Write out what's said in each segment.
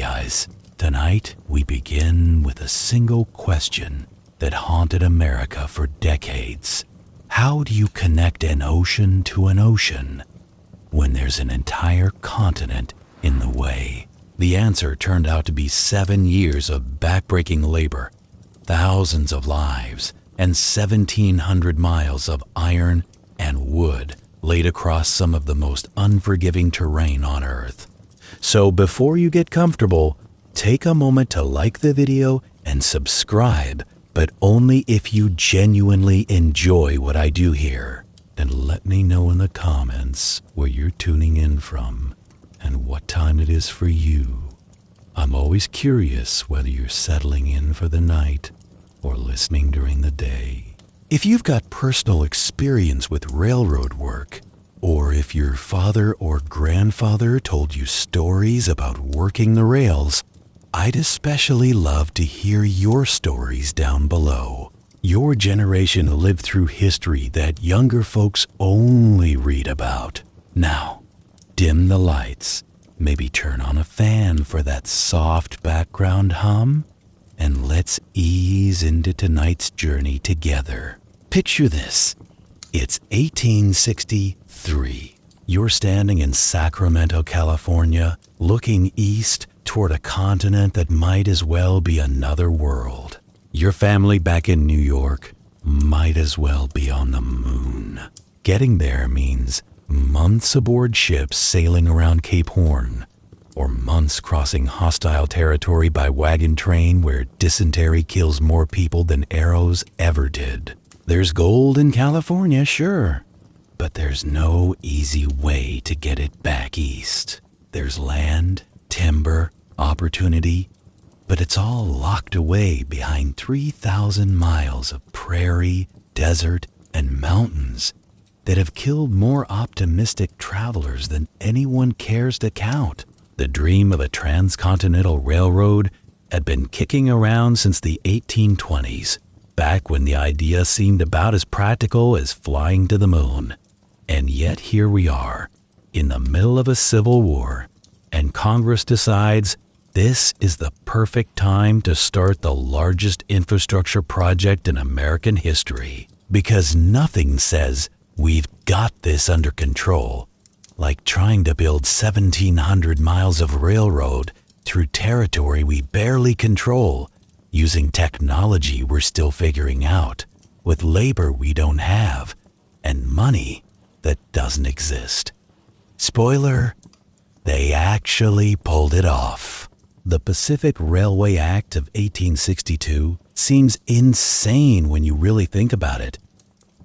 guys. Tonight, we begin with a single question that haunted America for decades. How do you connect an ocean to an ocean when there's an entire continent in the way? The answer turned out to be 7 years of backbreaking labor, thousands of lives, and 1,700 miles of iron and wood laid across some of the most unforgiving terrain on Earth. So before you get comfortable, take a moment to like the video and subscribe, but only if you genuinely enjoy what I do here. And let me know in the comments where you're tuning in from and what time it is for you. I'm always curious whether you're settling in for the night or listening during the day. If you've got personal experience with railroad work, or if your father or grandfather told you stories about working the rails, I'd especially love to hear your stories down below. Your generation lived through history that younger folks only read about. Now, dim the lights, maybe turn on a fan for that soft background hum, and let's ease into tonight's journey together. Picture this. It's 1863. You're standing in Sacramento, California, looking east toward a continent that might as well be another world. Your family back in New York might as well be on the moon. Getting there means months aboard ships sailing around Cape Horn, or months crossing hostile territory by wagon train where dysentery kills more people than arrows ever did. There's gold in California, sure, but there's no easy way to get it back east. There's land, timber, opportunity, but it's all locked away behind 3,000 miles of prairie, desert, and mountains that have killed more optimistic travelers than anyone cares to count. The dream of a transcontinental railroad had been kicking around since the 1820s, back when the idea seemed about as practical as flying to the moon. And yet here we are, in the middle of a civil war, and Congress decides this is the perfect time to start the largest infrastructure project in American history, because nothing says we've got this under control like trying to build 1,700 miles of railroad through territory we barely control, using technology we're still figuring out, with labor we don't have, and money that doesn't exist. Spoiler, they actually pulled it off. The Pacific Railway Act of 1862 seems insane when you really think about it.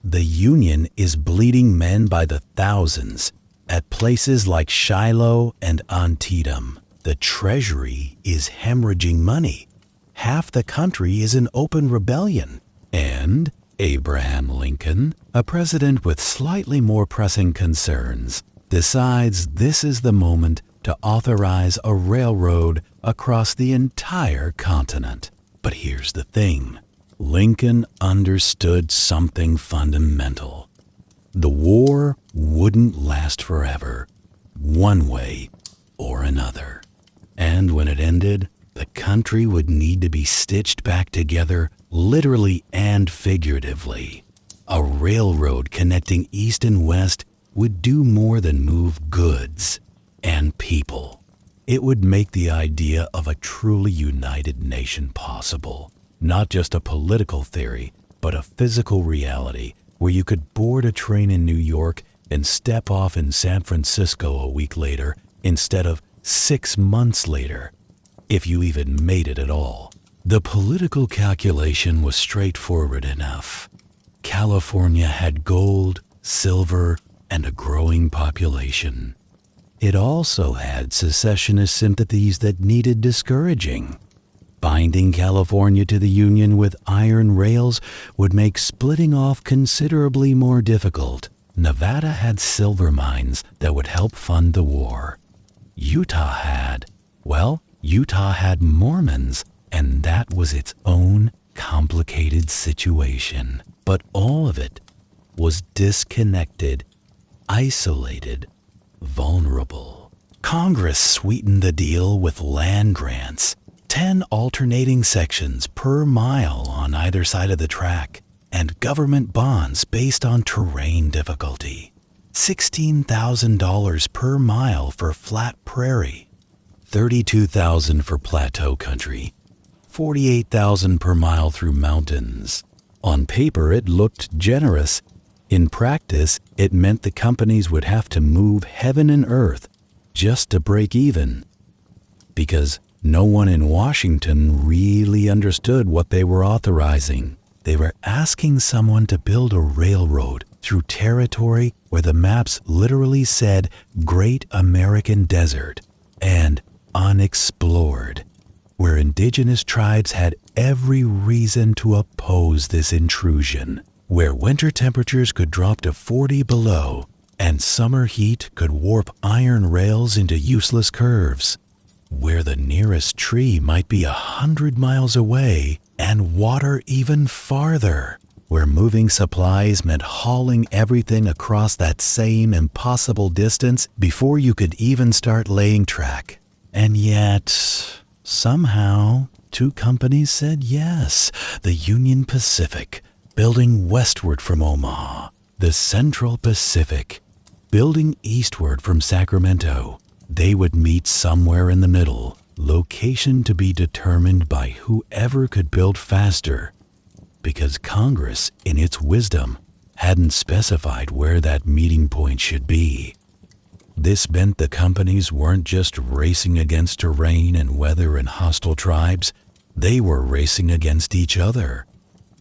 The Union is bleeding men by the thousands at places like Shiloh and Antietam. The Treasury is hemorrhaging money. Half the country is in open rebellion. And Abraham Lincoln, a president with slightly more pressing concerns, decides this is the moment to authorize a railroad across the entire continent. But here's the thing. Lincoln understood something fundamental. The war wouldn't last forever, one way or another. And when it ended, the country would need to be stitched back together literally and figuratively. A railroad connecting east and west would do more than move goods and people. It would make the idea of a truly united nation possible. Not just a political theory, but a physical reality where you could board a train in New York and step off in San Francisco a week later instead of 6 months later, if you even made it at all. The political calculation was straightforward enough. California had gold, silver, and a growing population. It also had secessionist sympathies that needed discouraging. Binding California to the Union with iron rails would make splitting off considerably more difficult. Nevada had silver mines that would help fund the war. Utah had Mormons, and that was its own complicated situation. But all of it was disconnected, isolated, vulnerable. Congress sweetened the deal with land grants, 10 alternating sections per mile on either side of the track, and government bonds based on terrain difficulty. $16,000 per mile for flat prairie, $32,000 for plateau country, $48,000 per mile through mountains. On paper, it looked generous. In practice, it meant the companies would have to move heaven and earth just to break even, because no one in Washington really understood what they were authorizing. They were asking someone to build a railroad through territory where the maps literally said Great American Desert and unexplored, where indigenous tribes had every reason to oppose this intrusion, where winter temperatures could drop to 40 below and summer heat could warp iron rails into useless curves, where the nearest tree might be 100 miles away and water even farther, where moving supplies meant hauling everything across that same impossible distance before you could even start laying track. And yet, somehow, 2 companies said yes. The Union Pacific, building westward from Omaha, the Central Pacific, building eastward from Sacramento. They would meet somewhere in the middle, location to be determined by whoever could build faster, because Congress, in its wisdom, hadn't specified where that meeting point should be. This meant the companies weren't just racing against terrain and weather and hostile tribes, they were racing against each other,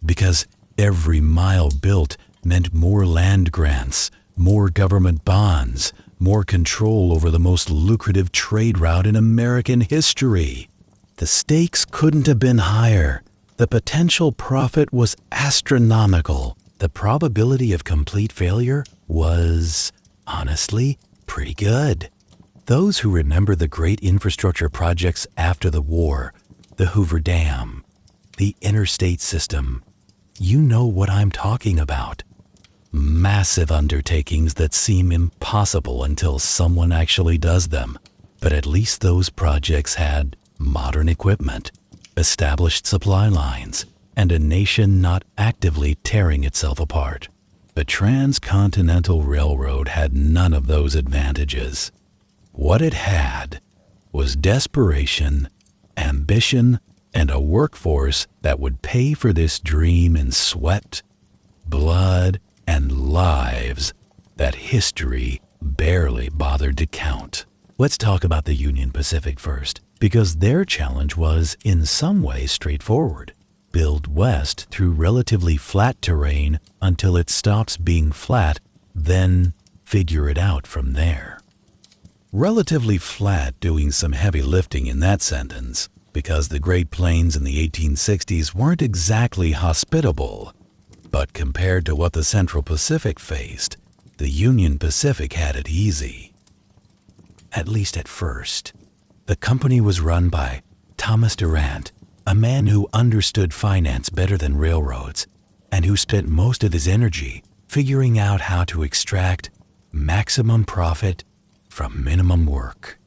because every mile built meant more land grants, more government bonds, more control over the most lucrative trade route in American history. The stakes couldn't have been higher. The potential profit was astronomical. The probability of complete failure was, honestly, pretty good. Those who remember the great infrastructure projects after the war, the Hoover Dam, the interstate system, you know what I'm talking about. Massive undertakings that seem impossible until someone actually does them. But at least those projects had modern equipment, established supply lines, and a nation not actively tearing itself apart. The Transcontinental Railroad had none of those advantages. What it had was desperation, ambition, and a workforce that would pay for this dream in sweat, blood, and lives that history barely bothered to count. Let's talk about the Union Pacific first, because their challenge was in some ways straightforward. Build west through relatively flat terrain until it stops being flat, then figure it out from there. Relatively flat doing some heavy lifting in that sentence, because the Great Plains in the 1860s weren't exactly hospitable. But compared to what the Central Pacific faced, the Union Pacific had it easy. At least at first. The company was run by Thomas Durant, a man who understood finance better than railroads, and who spent most of his energy figuring out how to extract maximum profit from minimum work.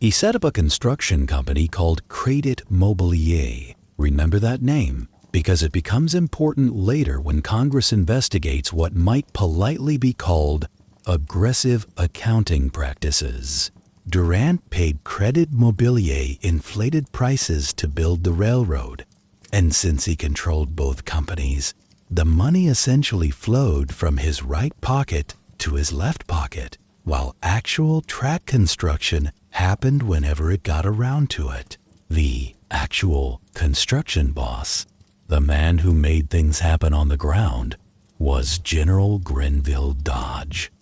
He set up a construction company called Crédit Mobilier. Remember that name? Because it becomes important later when Congress investigates what might politely be called aggressive accounting practices. Durant paid Crédit Mobilier inflated prices to build the railroad, and since he controlled both companies, the money essentially flowed from his right pocket to his left pocket, while actual track construction happened whenever it got around to it. The actual construction boss, the man who made things happen on the ground, was General Grenville Dodge,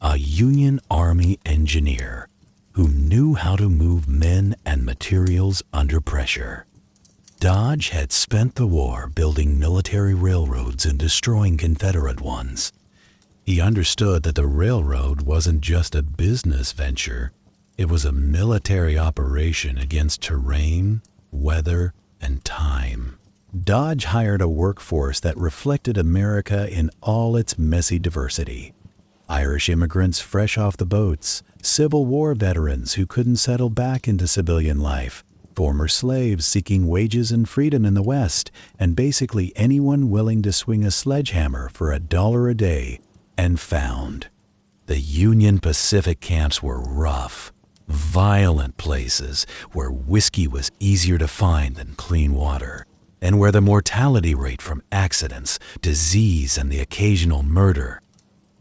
a Union Army engineer who knew how to move men and materials under pressure. Dodge had spent the war building military railroads and destroying Confederate ones. He understood that the railroad wasn't just a business venture, it was a military operation against terrain, weather, and time. Dodge hired a workforce that reflected America in all its messy diversity. Irish immigrants fresh off the boats, Civil War veterans who couldn't settle back into civilian life, former slaves seeking wages and freedom in the West, and basically anyone willing to swing a sledgehammer for $1 a day, and found. The Union Pacific camps were rough, violent places where whiskey was easier to find than clean water, and where the mortality rate from accidents, disease, and the occasional murder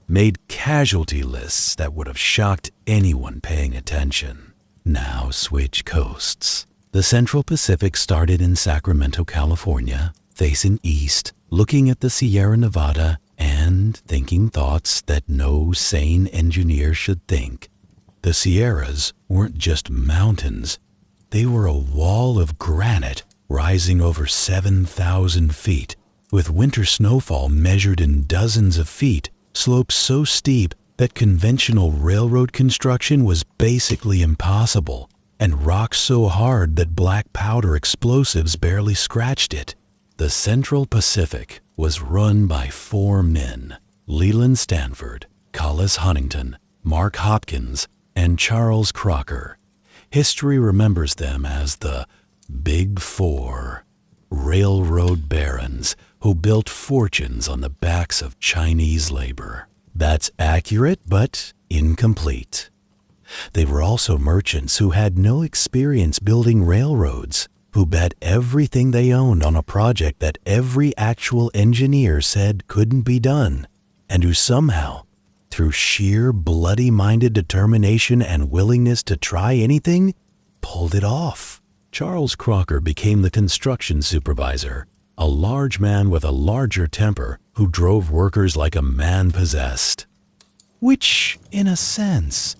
made casualty lists that would have shocked anyone paying attention. Now switch coasts. The Central Pacific started in Sacramento, California, facing east, looking at the Sierra Nevada and thinking thoughts that no sane engineer should think. The Sierras weren't just mountains. They were a wall of granite rising over 7,000 feet, with winter snowfall measured in dozens of feet, slopes so steep that conventional railroad construction was basically impossible, and rock so hard that black powder explosives barely scratched it. The Central Pacific was run by 4 men: Leland Stanford, Collis Huntington, Mark Hopkins, and Charles Crocker. History remembers them as the Big Four, railroad barons who built fortunes on the backs of Chinese labor. That's accurate, but incomplete. They were also merchants who had no experience building railroads, who bet everything they owned on a project that every actual engineer said couldn't be done, and who somehow, through sheer bloody-minded determination and willingness to try anything, pulled it off. Charles Crocker became the construction supervisor, a large man with a larger temper who drove workers like a man possessed. Which, in a sense,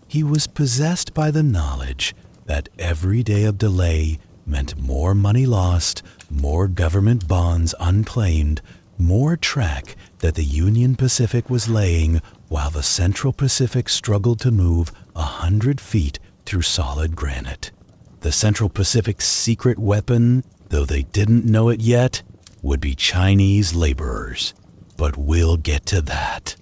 he was possessed by the knowledge that every day of delay meant more money lost, more government bonds unclaimed, more track that the Union Pacific was laying while the Central Pacific struggled to move 100 feet through solid granite. The Central Pacific's secret weapon, though they didn't know it yet, would be Chinese laborers. But we'll get to that.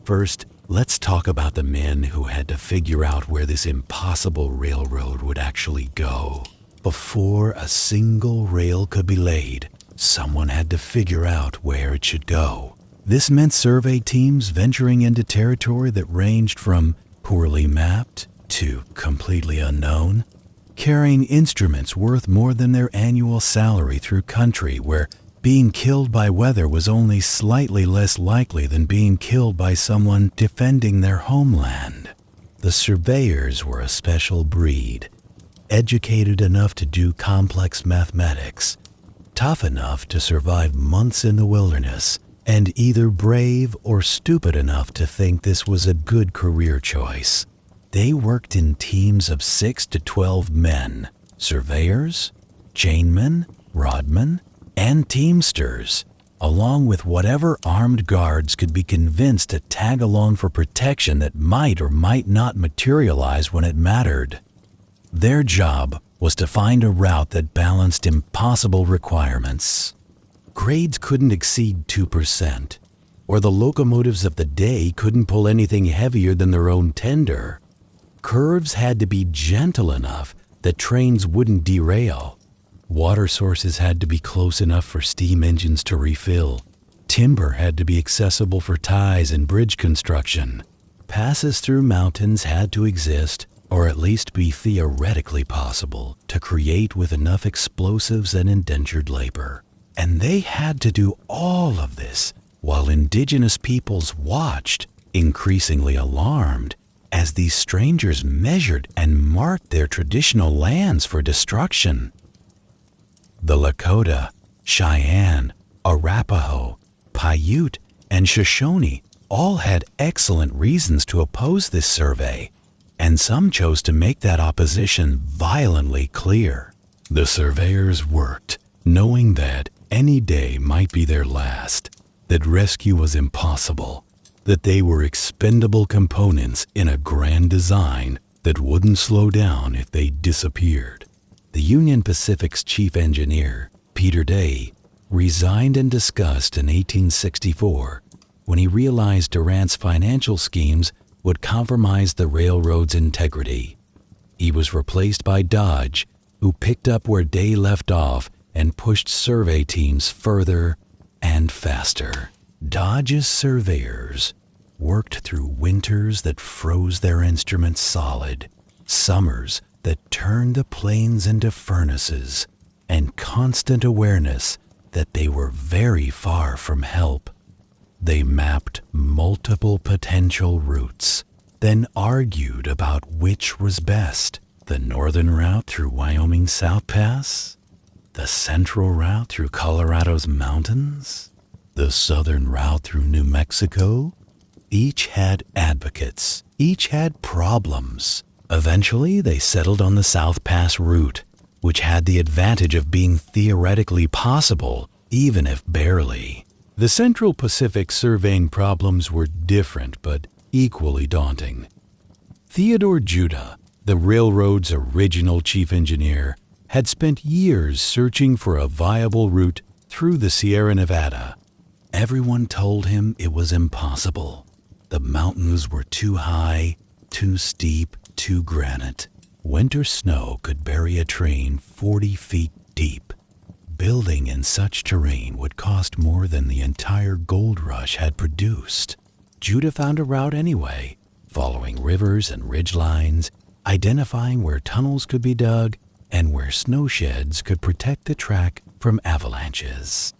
First, let's talk about the men who had to figure out where this impossible railroad would actually go. Before a single rail could be laid, someone had to figure out where it should go. This meant survey teams venturing into territory that ranged from poorly mapped to completely unknown, carrying instruments worth more than their annual salary through country where being killed by weather was only slightly less likely than being killed by someone defending their homeland. The surveyors were a special breed, educated enough to do complex mathematics, tough enough to survive months in the wilderness, and either brave or stupid enough to think this was a good career choice. They worked in teams of 6 to 12 men, surveyors, chainmen, rodmen, and teamsters, along with whatever armed guards could be convinced to tag along for protection that might or might not materialize when it mattered. Their job was to find a route that balanced impossible requirements. Grades couldn't exceed 2%, or the locomotives of the day couldn't pull anything heavier than their own tender. Curves had to be gentle enough that trains wouldn't derail. Water sources had to be close enough for steam engines to refill. Timber had to be accessible for ties and bridge construction. Passes through mountains had to exist, or at least be theoretically possible, to create with enough explosives and indentured labor. And they had to do all of this while indigenous peoples watched, increasingly alarmed, as these strangers measured and marked their traditional lands for destruction. The Lakota, Cheyenne, Arapaho, Paiute, and Shoshone all had excellent reasons to oppose this survey, and some chose to make that opposition violently clear. The surveyors worked, knowing that any day might be their last, that rescue was impossible, that they were expendable components in a grand design that wouldn't slow down if they disappeared. The Union Pacific's chief engineer, Peter Day, resigned in disgust in 1864 when he realized Durant's financial schemes would compromise the railroad's integrity. He was replaced by Dodge, who picked up where Day left off and pushed survey teams further and faster. Dodge's surveyors worked through winters that froze their instruments solid, summers that turned the plains into furnaces, and constant awareness that they were very far from help. They mapped multiple potential routes, then argued about which was best: the northern route through Wyoming's South Pass, the central route through Colorado's mountains, the southern route through New Mexico. Each had advocates, each had problems. Eventually, they settled on the South Pass route, which had the advantage of being theoretically possible, even if barely. The Central Pacific surveying problems were different but equally daunting. Theodore Judah, the railroad's original chief engineer, had spent years searching for a viable route through the Sierra Nevada. Everyone told him it was impossible. The mountains were too high, too steep, too granite. Winter snow could bury a train 40 feet deep. Building in such terrain would cost more than the entire gold rush had produced. Judah found a route anyway, following rivers and ridge lines, identifying where tunnels could be dug and where snow sheds could protect the track from avalanches.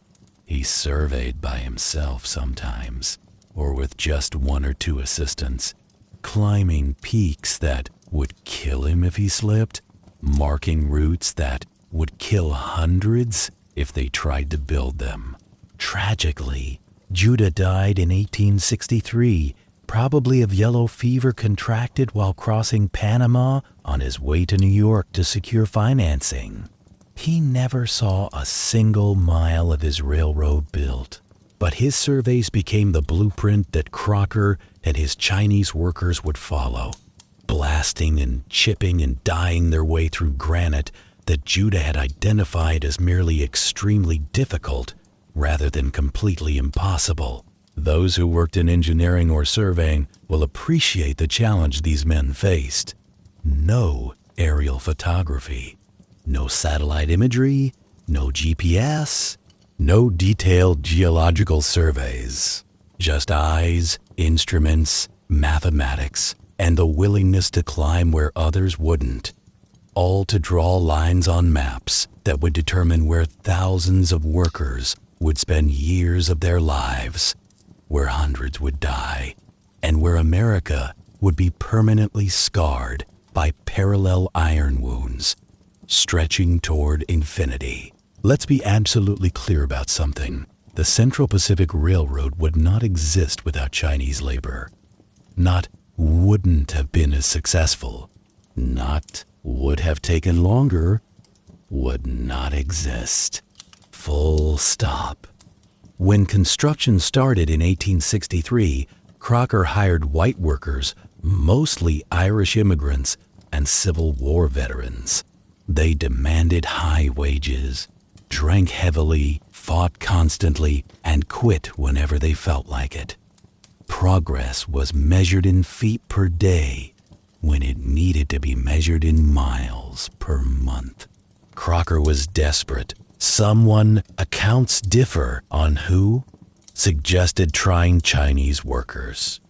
He surveyed by himself sometimes, or with just one or two assistants, climbing peaks that would kill him if he slipped, marking routes that would kill hundreds if they tried to build them. Tragically, Judah died in 1863, probably of yellow fever contracted while crossing Panama on his way to New York to secure financing. He never saw a single mile of his railroad built, but his surveys became the blueprint that Crocker and his Chinese workers would follow, blasting and chipping and dyeing their way through granite that Judah had identified as merely extremely difficult rather than completely impossible. Those who worked in engineering or surveying will appreciate the challenge these men faced. No aerial photography, no satellite imagery, no GPS, no detailed geological surveys. Just eyes, instruments, mathematics, and the willingness to climb where others wouldn't. All to draw lines on maps that would determine where thousands of workers would spend years of their lives, where hundreds would die, and where America would be permanently scarred by parallel iron wounds, stretching toward infinity. Let's be absolutely clear about something. The Central Pacific Railroad would not exist without Chinese labor. Not wouldn't have been as successful. Not would have taken longer. Would not exist. Full stop. When construction started in 1863, Crocker hired white workers, mostly Irish immigrants and Civil War veterans. They demanded high wages, drank heavily, fought constantly, and quit whenever they felt like it. Progress was measured in feet per day when it needed to be measured in miles per month. Crocker was desperate. Someone, accounts differ on who, suggested trying Chinese workers.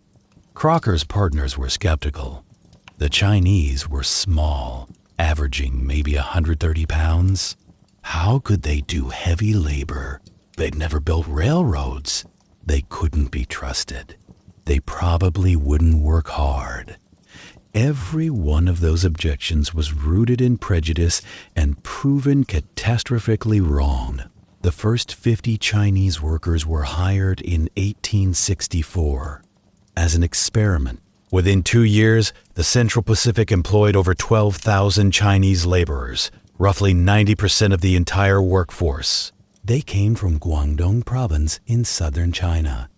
Crocker's partners were skeptical. The Chinese were small, averaging maybe 130 pounds. How could they do heavy labor? They'd never built railroads. They couldn't be trusted. They probably wouldn't work hard. Every one of those objections was rooted in prejudice and proven catastrophically wrong. The first 50 Chinese workers were hired in 1864 as an experiment. Within 2 years, the Central Pacific employed over 12,000 Chinese laborers, roughly 90% of the entire workforce. They came from Guangdong province in southern China,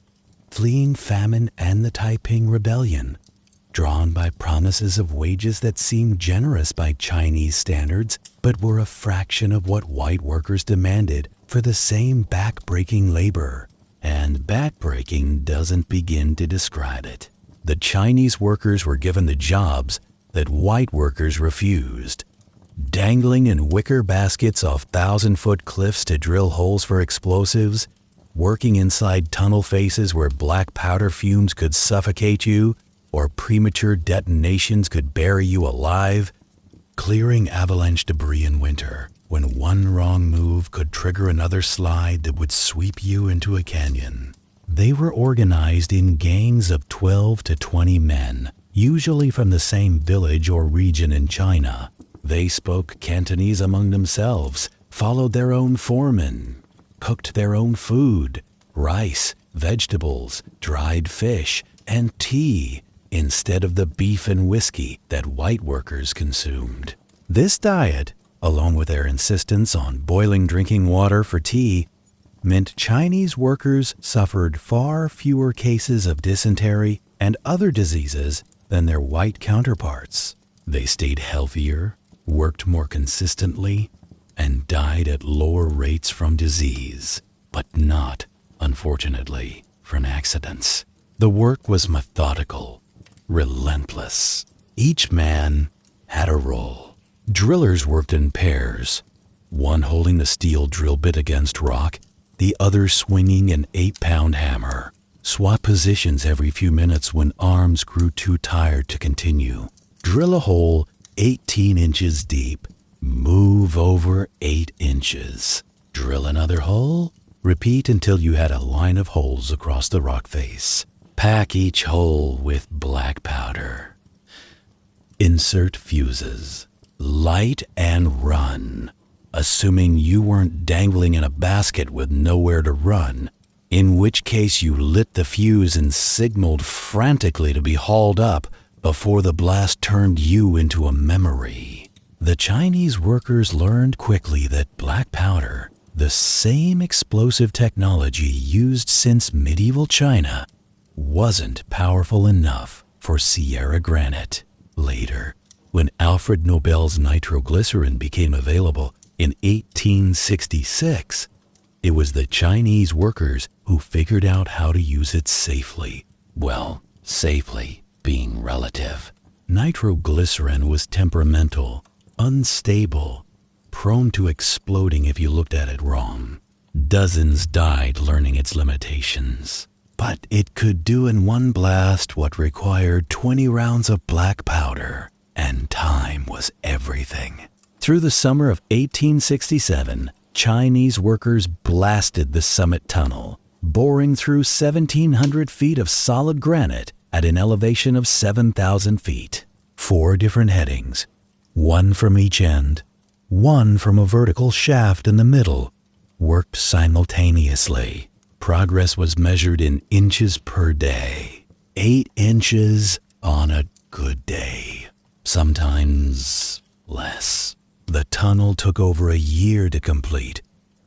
fleeing famine and the Taiping Rebellion, drawn by promises of wages that seemed generous by Chinese standards, but were a fraction of what white workers demanded for the same back-breaking labor. And back-breaking doesn't begin to describe it. the Chinese workers were given the jobs that white workers refused. Dangling in wicker baskets off 1,000-foot cliffs to drill holes for explosives, working inside tunnel faces where black powder fumes could suffocate you, or premature detonations could bury you alive, clearing avalanche debris in winter, when one wrong move could trigger another slide that would sweep you into a canyon. They were organized in gangs of 12 to 20 men, usually from the same village or region in China. They spoke Cantonese among themselves, followed their own foremen, cooked their own food, rice, vegetables, dried fish, and tea, instead of the beef and whiskey that white workers consumed. This diet, along with their insistence on boiling drinking water for tea, meant Chinese workers suffered far fewer cases of dysentery and other diseases than their white counterparts. They stayed healthier, worked more consistently, and died at lower rates from disease, but not, unfortunately, from accidents. The work was methodical, relentless. Each man had a role. Drillers worked in pairs, one holding the steel drill bit against rock, the other swinging an 8-pound hammer. Swap positions every few minutes when arms grew too tired to continue. Drill a hole 18 inches deep. Move over 8 inches. Drill another hole. Repeat until you had a line of holes across the rock face. Pack each hole with black powder. Insert fuses. Light and run, assuming you weren't dangling in a basket with nowhere to run, in which case you lit the fuse and signaled frantically to be hauled up before the blast turned you into a memory. The Chinese workers learned quickly that black powder, the same explosive technology used since medieval China, wasn't powerful enough for Sierra granite. Later, when Alfred Nobel's nitroglycerin became available in 1866, it was the Chinese workers who figured out how to use it safely. Well, safely being relative. Nitroglycerin was temperamental, unstable, prone to exploding if you looked at it wrong. Dozens died learning its limitations. But it could do in one blast what required 20 rounds of black powder. And time was everything. Through the summer of 1867, Chinese workers blasted the summit tunnel, boring through 1,700 feet of solid granite at an elevation of 7,000 feet. 4 different headings, one from each end, one from a vertical shaft in the middle, worked simultaneously. Progress was measured in inches per day. 8 inches on a good day. Sometimes less. The tunnel took over a year to complete.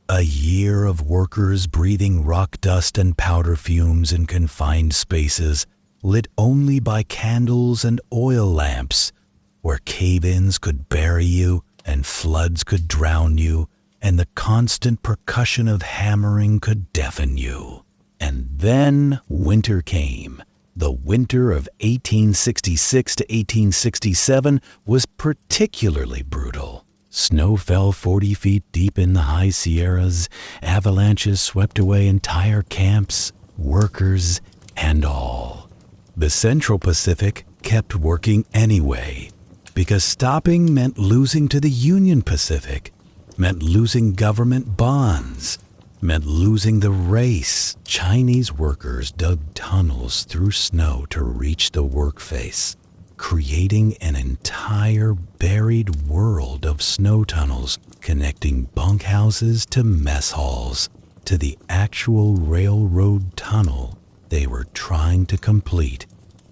A year of workers breathing rock dust and powder fumes in confined spaces, lit only by candles and oil lamps, where cave-ins could bury you and floods could drown you, and the constant percussion of hammering could deafen you. And then winter came. The winter of 1866 to 1867 was particularly brutal. Snow fell 40 feet deep in the high Sierras. Avalanches swept away entire camps, workers, and all. The Central Pacific kept working anyway, because stopping meant losing to the Union Pacific, meant losing government bonds, meant losing the race. Chinese workers dug tunnels through snow to reach the workface, creating an entire buried world of snow tunnels connecting bunkhouses to mess halls to the actual railroad tunnel they were trying to complete.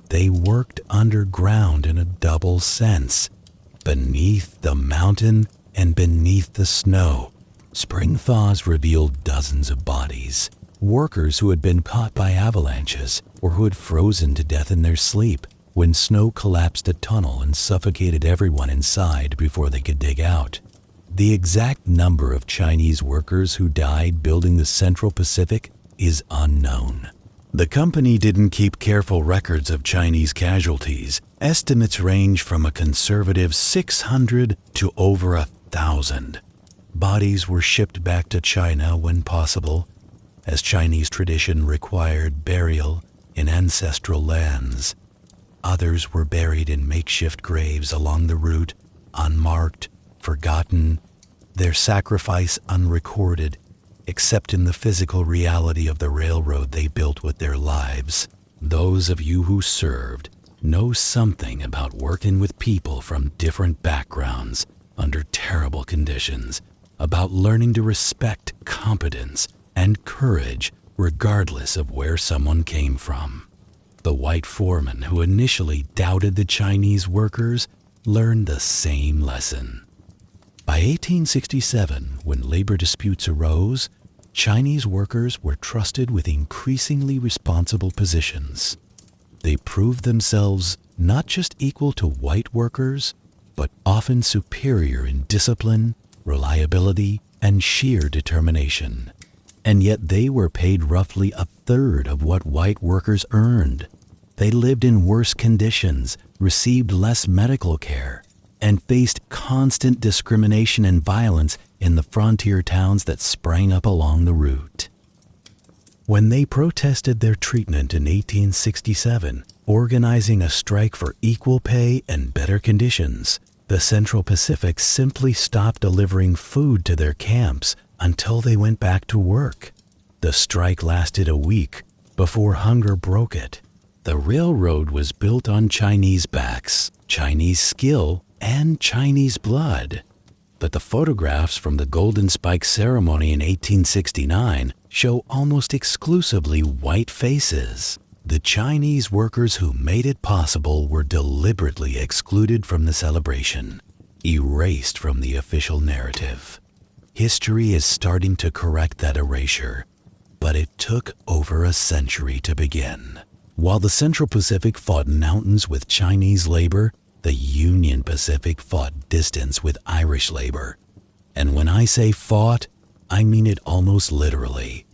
They worked underground in a double sense, beneath the mountain and beneath the snow. Spring thaws revealed dozens of bodies, workers who had been caught by avalanches or who had frozen to death in their sleep when snow collapsed a tunnel and suffocated everyone inside before they could dig out. The exact number of Chinese workers who died building the Central Pacific is unknown. The company didn't keep careful records of Chinese casualties. Estimates range from a conservative 600 to over 1,000. Bodies were shipped back to China when possible, as Chinese tradition required burial in ancestral lands. Others were buried in makeshift graves along the route, unmarked, forgotten, their sacrifice unrecorded, except in the physical reality of the railroad they built with their lives. Those of you who served know something about working with people from different backgrounds under terrible conditions, about learning to respect competence and courage regardless of where someone came from. The white foreman who initially doubted the Chinese workers learned the same lesson. By 1867, when labor disputes arose, Chinese workers were trusted with increasingly responsible positions. They proved themselves not just equal to white workers, but often superior in discipline, reliability, and sheer determination. And yet they were paid roughly a third of what white workers earned. They lived in worse conditions, received less medical care, and faced constant discrimination and violence in the frontier towns that sprang up along the route. When they protested their treatment in 1867, organizing a strike for equal pay and better conditions, the Central Pacific simply stopped delivering food to their camps until they went back to work. The strike lasted a week before hunger broke it. The railroad was built on Chinese backs, Chinese skill, and Chinese blood. But the photographs from the Golden Spike ceremony in 1869 show almost exclusively white faces. The Chinese workers who made it possible were deliberately excluded from the celebration, erased from the official narrative. History is starting to correct that erasure, but it took over a century to begin. While the Central Pacific fought mountains with Chinese labor, the Union Pacific fought distance with Irish labor. And when I say fought, I mean it almost literally.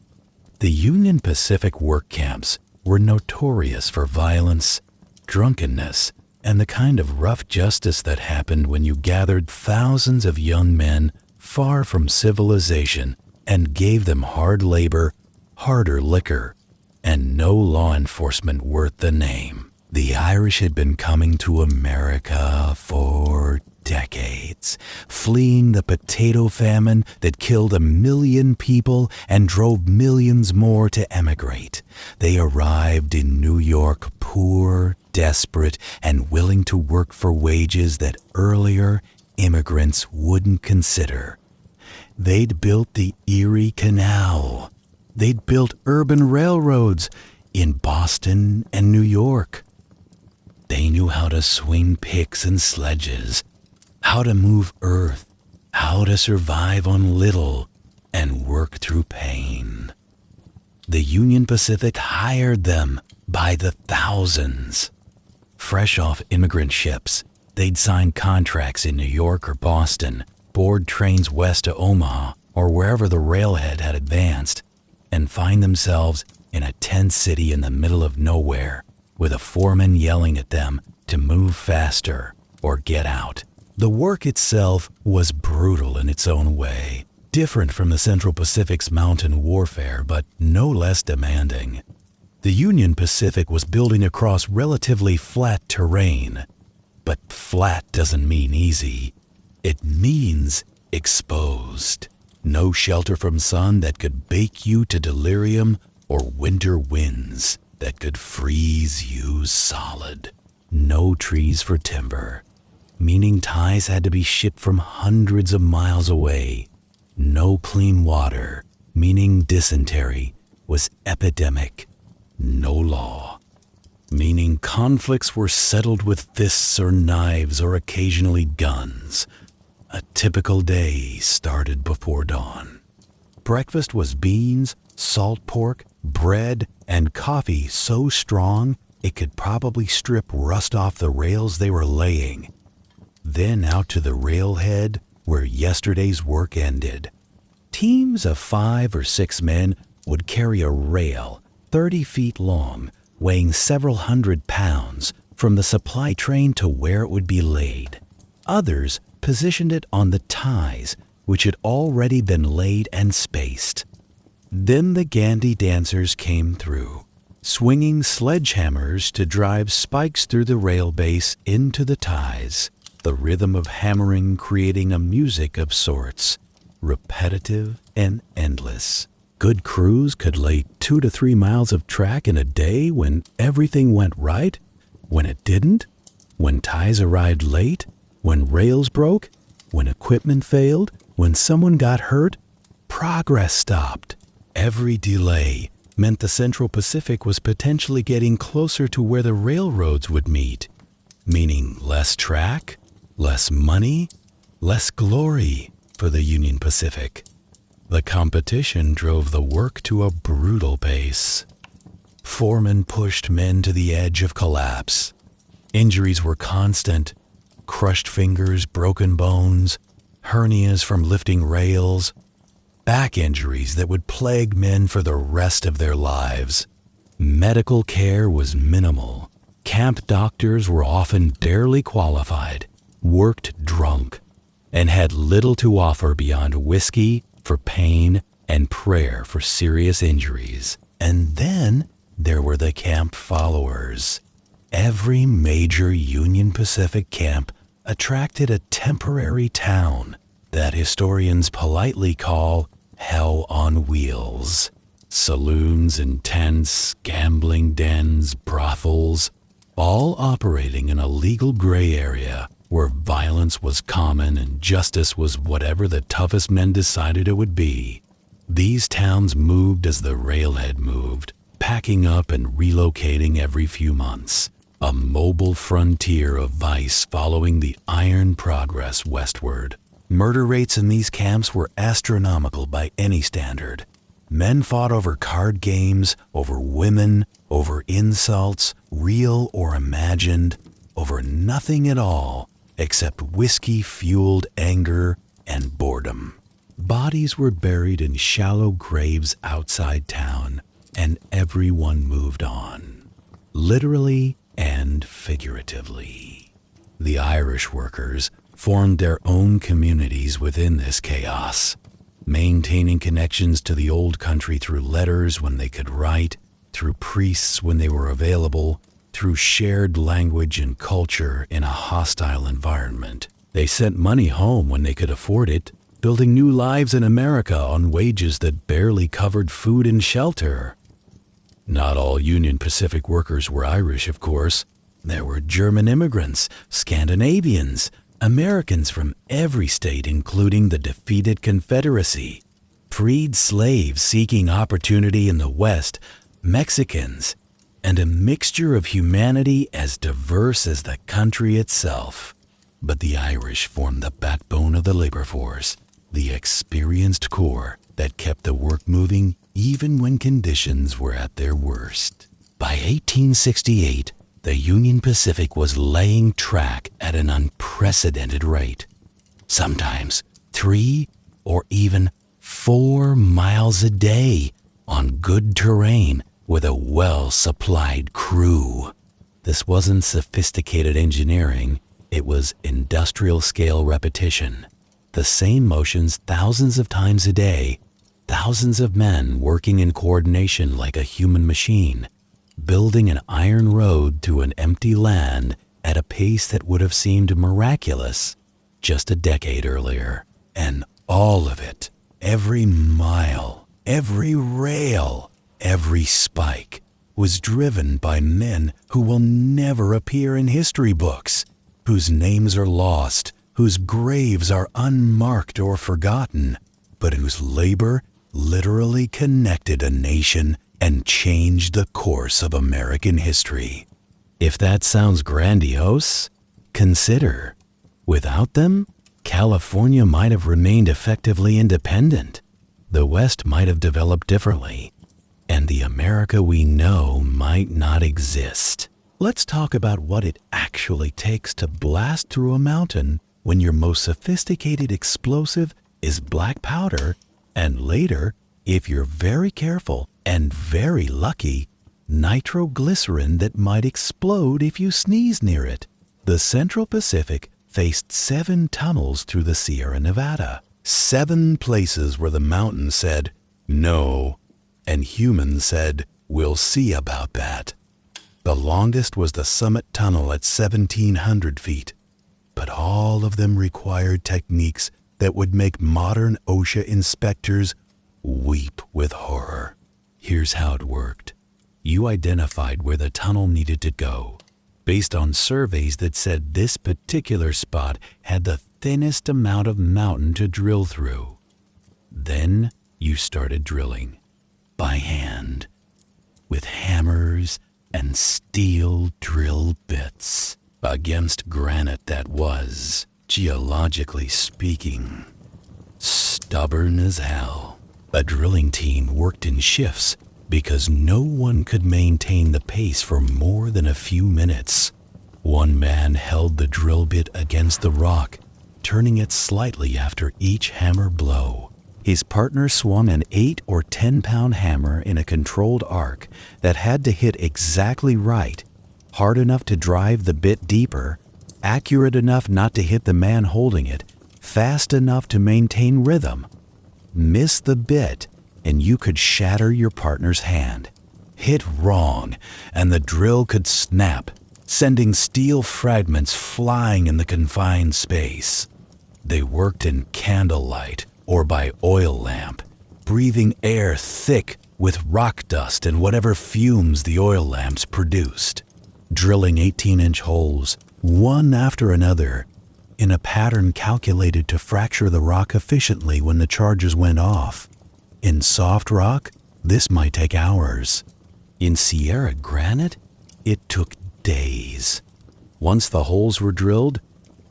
The Union Pacific work camps were notorious for violence, drunkenness, and the kind of rough justice that happened when you gathered thousands of young men far from civilization and gave them hard labor, harder liquor, and no law enforcement worth the name. The Irish had been coming to America for decades, fleeing the potato famine that killed 1 million people and drove millions more to emigrate. They arrived in New York poor, desperate, and willing to work for wages that earlier immigrants wouldn't consider. They'd built the Erie Canal. They'd built urban railroads in Boston and New York. They knew how to swing picks and sledges, how to move earth, how to survive on little and work through pain. The Union Pacific hired them by the thousands. Fresh off immigrant ships, they'd sign contracts in New York or Boston, board trains west to Omaha or wherever the railhead had advanced, and find themselves in a tent city in the middle of nowhere, with a foreman yelling at them to move faster or get out. The work itself was brutal in its own way, different from the Central Pacific's mountain warfare, but no less demanding. The Union Pacific was building across relatively flat terrain, but flat doesn't mean easy. It means exposed. No shelter from sun that could bake you to delirium or winter winds that could freeze you solid. No trees for timber, meaning ties had to be shipped from hundreds of miles away. No clean water, meaning dysentery was epidemic. No law, meaning conflicts were settled with fists or knives or occasionally guns. A typical day started before dawn. Breakfast was beans, salt pork, bread, and coffee so strong it could probably strip rust off the rails they were laying. Then out to the railhead where yesterday's work ended. Teams of 5 or 6 men would carry a rail 30 feet long, weighing several hundred pounds, from the supply train to where it would be laid. Others positioned it on the ties, which had already been laid and spaced. Then the Gandhi dancers came through, swinging sledgehammers to drive spikes through the rail base into the ties, the rhythm of hammering creating a music of sorts, repetitive and endless. Good crews could lay 2 to 3 miles of track in a day when everything went right, when it didn't, when ties arrived late, when rails broke, when equipment failed, when someone got hurt, progress stopped. Every delay meant the Central Pacific was potentially getting closer to where the railroads would meet, meaning less track, less money, less glory for the Union Pacific. The competition drove the work to a brutal pace. Foremen pushed men to the edge of collapse. Injuries were constant: crushed fingers, broken bones, hernias from lifting rails, back injuries that would plague men for the rest of their lives. Medical care was minimal. Camp doctors were often barely qualified, worked drunk, and had little to offer beyond whiskey for pain and prayer for serious injuries. And then there were the camp followers. Every major Union Pacific camp attracted a temporary town that historians politely call Hell on Wheels. Saloons and tents, gambling dens, brothels, all operating in a legal gray area where violence was common and justice was whatever the toughest men decided it would be. These towns moved as the railhead moved, packing up and relocating every few months, a mobile frontier of vice following the iron progress westward. Murder rates in these camps were astronomical by any standard. Men fought over card games, over women, over insults, real or imagined, over nothing at all except whiskey-fueled anger and boredom. Bodies were buried in shallow graves outside town, and everyone moved on, literally and figuratively. The Irish workers formed their own communities within this chaos, maintaining connections to the old country through letters when they could write, through priests when they were available, through shared language and culture in a hostile environment. They sent money home when they could afford it, building new lives in America on wages that barely covered food and shelter. Not all Union Pacific workers were Irish, of course. There were German immigrants, Scandinavians, Americans from every state, including the defeated Confederacy, freed slaves seeking opportunity in the West, Mexicans, and a mixture of humanity as diverse as the country itself. But the Irish formed the backbone of the labor force, the experienced core that kept the work moving even when conditions were at their worst. By 1868, the Union Pacific was laying track at an unprecedented rate, sometimes 3 or even 4 miles a day on good terrain with a well-supplied crew. This wasn't sophisticated engineering, it was industrial-scale repetition. The same motions thousands of times a day, thousands of men working in coordination like a human machine, building an iron road to an empty land at a pace that would have seemed miraculous just a decade earlier. And all of it, every mile, every rail, every spike, was driven by men who will never appear in history books, whose names are lost, whose graves are unmarked or forgotten, but whose labor literally connected a nation and changed the course of American history. If that sounds grandiose, consider, without them, California might have remained effectively independent. The West might have developed differently, and the America we know might not exist. Let's talk about what it actually takes to blast through a mountain when your most sophisticated explosive is black powder, and later, if you're very careful, and very lucky, nitroglycerin that might explode if you sneeze near it. The Central Pacific faced 7 tunnels through the Sierra Nevada. 7 places where the mountain said, no, and humans said, we'll see about that. The longest was the Summit Tunnel at 1,700 feet, but all of them required techniques that would make modern OSHA inspectors weep with horror. Here's how it worked. You identified where the tunnel needed to go, based on surveys that said this particular spot had the thinnest amount of mountain to drill through. Then you started drilling, by hand, with hammers and steel drill bits, against granite that was, geologically speaking, stubborn as hell. A drilling team worked in shifts because no one could maintain the pace for more than a few minutes. One man held the drill bit against the rock, turning it slightly after each hammer blow. His partner swung an 8 or 10-pound hammer in a controlled arc that had to hit exactly right, hard enough to drive the bit deeper, accurate enough not to hit the man holding it, fast enough to maintain rhythm. Miss the bit, and you could shatter your partner's hand. Hit wrong, and the drill could snap, sending steel fragments flying in the confined space. They worked in candlelight or by oil lamp, breathing air thick with rock dust and whatever fumes the oil lamps produced, drilling 18-inch holes, one after another, in a pattern calculated to fracture the rock efficiently when the charges went off. In soft rock, this might take hours. In Sierra granite, it took days. Once the holes were drilled,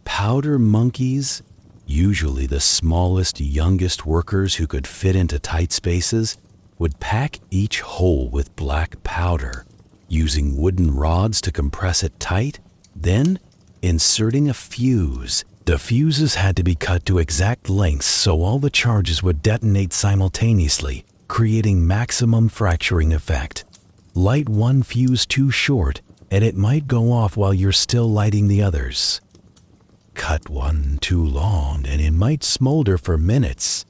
powder monkeys, usually the smallest, youngest workers who could fit into tight spaces, would pack each hole with black powder, using wooden rods to compress it tight, then inserting a fuse. The fuses had to be cut to exact lengths so all the charges would detonate simultaneously, creating maximum fracturing effect. Light one fuse too short, and it might go off while you're still lighting the others. Cut one too long, and it might smolder for minutes,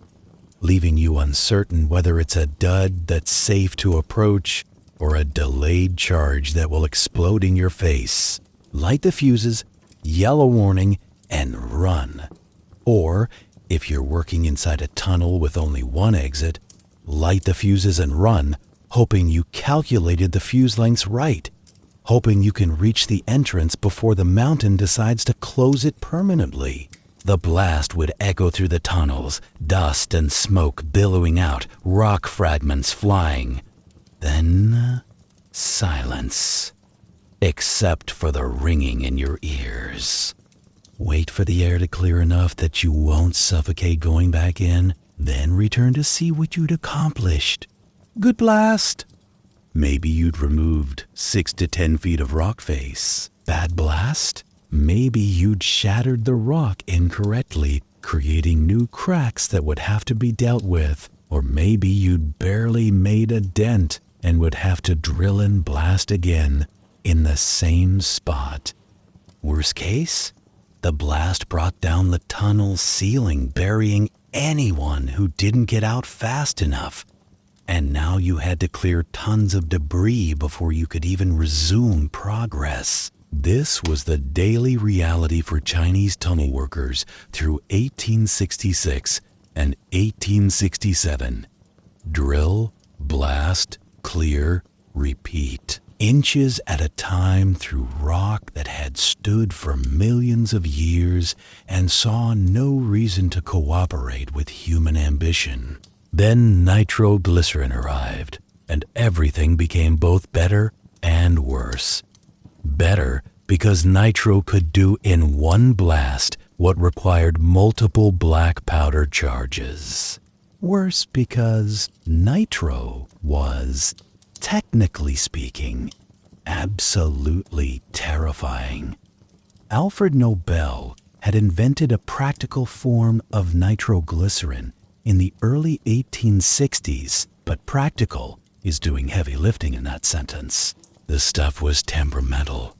leaving you uncertain whether it's a dud that's safe to approach or a delayed charge that will explode in your face. Light the fuses, yell a warning, and run. Or, if you're working inside a tunnel with only one exit, light the fuses and run, hoping you calculated the fuse lengths right, hoping you can reach the entrance before the mountain decides to close it permanently. The blast would echo through the tunnels, dust and smoke billowing out, rock fragments flying. Then, silence, except for the ringing in your ears. Wait for the air to clear enough that you won't suffocate going back in, then return to see what you'd accomplished. Good blast! Maybe you'd removed 6 to 10 feet of rock face. Bad blast? Maybe you'd shattered the rock incorrectly, creating new cracks that would have to be dealt with. Or maybe you'd barely made a dent and would have to drill and blast again in the same spot. Worst case? The blast brought down the tunnel ceiling, burying anyone who didn't get out fast enough. And now you had to clear tons of debris before you could even resume progress. This was the daily reality for Chinese tunnel workers through 1866 and 1867. Drill, blast, clear, repeat. Inches at a time through rock that had stood for millions of years and saw no reason to cooperate with human ambition. Then nitroglycerin arrived, and everything became both better and worse. Better because nitro could do in one blast what required multiple black powder charges. Worse because nitro was, technically speaking, absolutely terrifying. Alfred Nobel had invented a practical form of nitroglycerin in the early 1860s, but practical is doing heavy lifting in that sentence. The stuff was temperamental,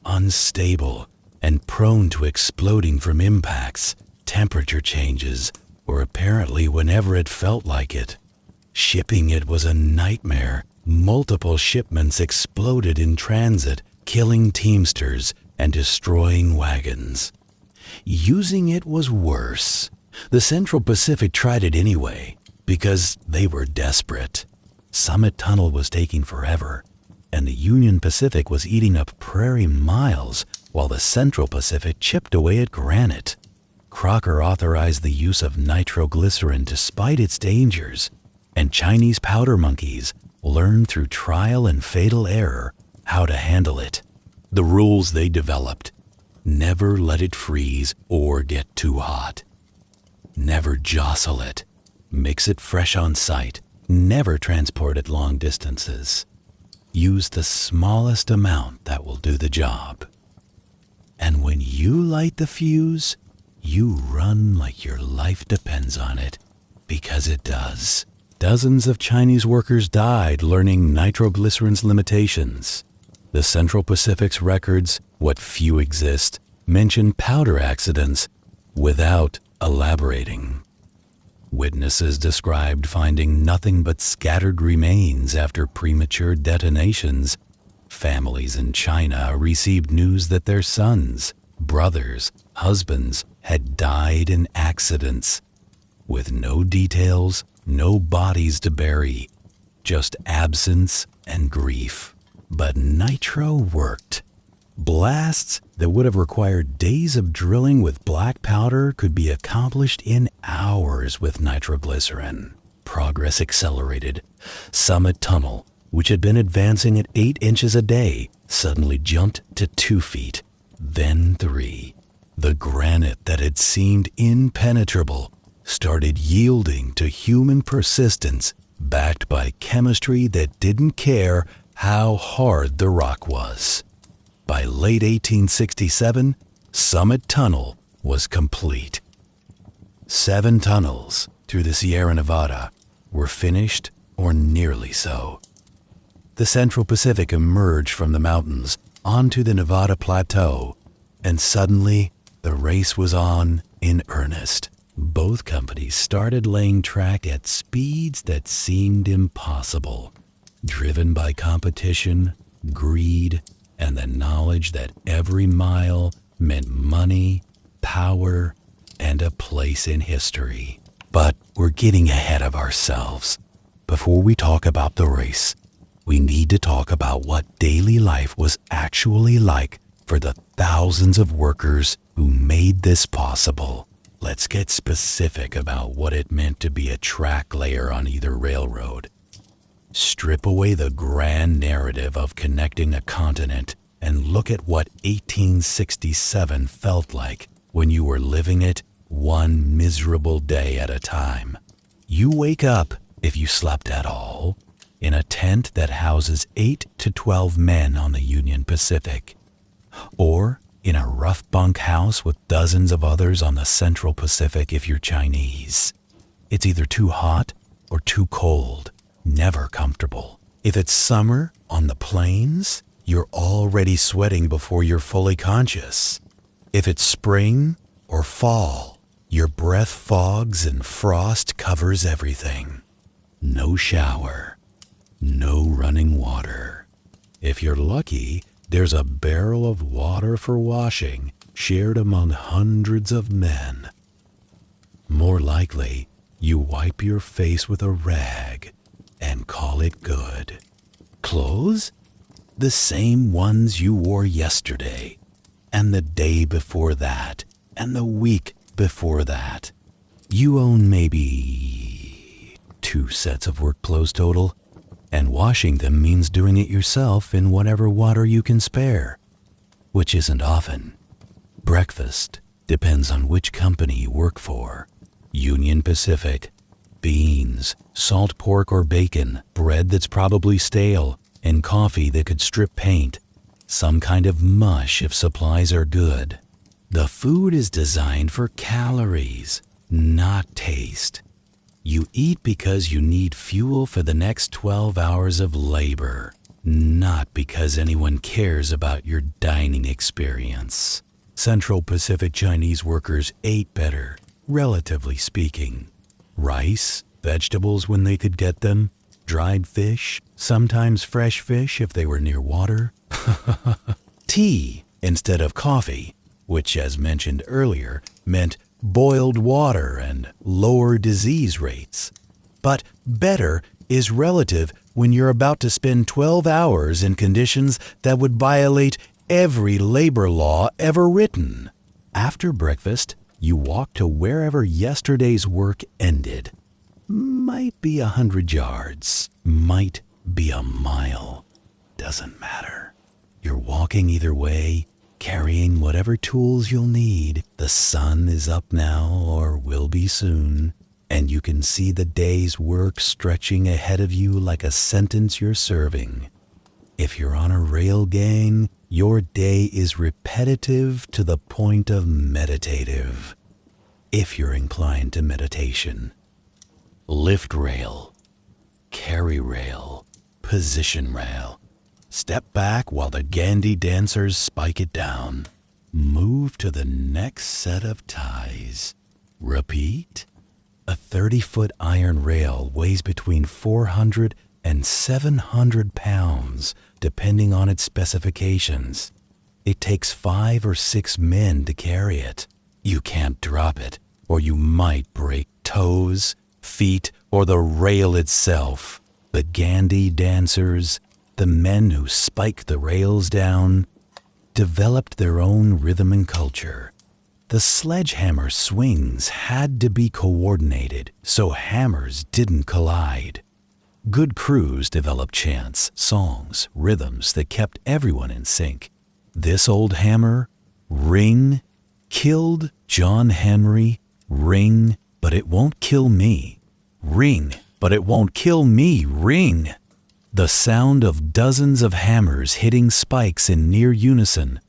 unstable, and prone to exploding from impacts, temperature changes, or apparently whenever it felt like it. Shipping it was a nightmare. Multiple shipments exploded in transit, killing teamsters and destroying wagons. Using it was worse. The Central Pacific tried it anyway, because they were desperate. Summit Tunnel was taking forever, and the Union Pacific was eating up prairie miles while the Central Pacific chipped away at granite. Crocker authorized the use of nitroglycerin despite its dangers, and Chinese powder monkeys learned through trial and fatal error how to handle it. The rules they developed: never let it freeze or get too hot. Never jostle it. Mix it fresh on site. Never transport it long distances. Use the smallest amount that will do the job. And when you light the fuse, you run like your life depends on it, because it does. Dozens of Chinese workers died learning nitroglycerin's limitations. The Central Pacific's records, what few exist, mention powder accidents without elaborating. Witnesses described finding nothing but scattered remains after premature detonations. Families in China received news that their sons, brothers, husbands had died in accidents, with no details, no bodies to bury, just absence and grief. But nitro worked. Blasts that would have required days of drilling with black powder could be accomplished in hours with nitroglycerin. Progress accelerated. Summit Tunnel, which had been advancing at 8 inches a day, suddenly jumped to 2 feet, then 3. The granite that had seemed impenetrable started yielding to human persistence, backed by chemistry that didn't care how hard the rock was. By late 1867, Summit Tunnel was complete. 7 tunnels through the Sierra Nevada were finished, or nearly so. The Central Pacific emerged from the mountains onto the Nevada plateau, and suddenly the race was on in earnest. Both companies started laying track at speeds that seemed impossible, driven by competition, greed, and the knowledge that every mile meant money, power, and a place in history. But we're getting ahead of ourselves. Before we talk about the race, we need to talk about what daily life was actually like for the thousands of workers who made this possible. Let's get specific about what it meant to be a track layer on either railroad. Strip away the grand narrative of connecting a continent and look at what 1867 felt like when you were living it one miserable day at a time. You wake up, if you slept at all, in a tent that houses 8 to 12 men on the Union Pacific, or in a rough bunk house with dozens of others on the Central Pacific if you're Chinese. It's either too hot or too cold, never comfortable. If it's summer on the plains, you're already sweating before you're fully conscious. If it's spring or fall, your breath fogs and frost covers everything. No shower, no running water. If you're lucky, there's a barrel of water for washing, shared among hundreds of men. More likely, you wipe your face with a rag and call it good. Clothes? The same ones you wore yesterday, and the day before that, and the week before that. You own maybe 2 sets of work clothes total, and washing them means doing it yourself in whatever water you can spare, which isn't often. Breakfast depends on which company you work for. Union Pacific, beans, salt pork or bacon, bread that's probably stale, and coffee that could strip paint. Some kind of mush if supplies are good. The food is designed for calories, not taste. You eat because you need fuel for the next 12 hours of labor, not because anyone cares about your dining experience. Central Pacific Chinese workers ate better, relatively speaking. Rice, vegetables when they could get them, dried fish, sometimes fresh fish if they were near water. Tea instead of coffee, which, as mentioned earlier, meant boiled water and lower disease rates. But better is relative when you're about to spend 12 hours in conditions that would violate every labor law ever written. After breakfast, you walk to wherever yesterday's work ended. Might be 100 yards, might be a mile. Doesn't matter. You're walking either way, carrying whatever tools you'll need. The sun is up now or will be soon, and you can see the day's work stretching ahead of you like a sentence you're serving. If you're on a rail gang, your day is repetitive to the point of meditative, if you're inclined to meditation. Lift rail, carry rail, position rail. Step back while the Gandhi dancers spike it down. Move to the next set of ties. Repeat. A 30-foot iron rail weighs between 400 and 700 pounds, depending on its specifications. It takes 5 or 6 men to carry it. You can't drop it, or you might break toes, feet, or the rail itself. The Gandhi dancers, the men who spike the rails down, developed their own rhythm and culture. The sledgehammer swings had to be coordinated so hammers didn't collide. Good crews developed chants, songs, rhythms that kept everyone in sync. This old hammer, ring, killed John Henry. Ring, but it won't kill me. Ring, but it won't kill me. Ring. The sound of dozens of hammers hitting spikes in near unison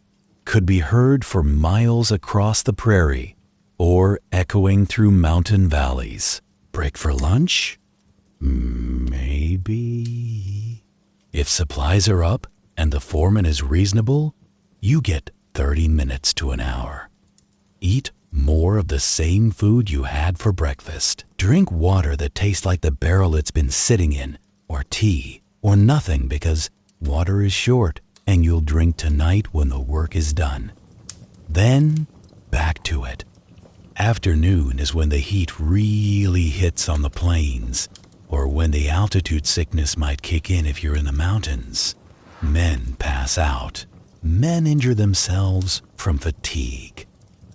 could be heard for miles across the prairie or echoing through mountain valleys. Break for lunch? Maybe. If supplies are up and the foreman is reasonable, you get 30 minutes to an hour. Eat more of the same food you had for breakfast. Drink water that tastes like the barrel it's been sitting in, or tea, or nothing, because water is short and you'll drink tonight when the work is done. Then, back to it. Afternoon is when the heat really hits on the plains, or when the altitude sickness might kick in if you're in the mountains. Men pass out. Men injure themselves from fatigue.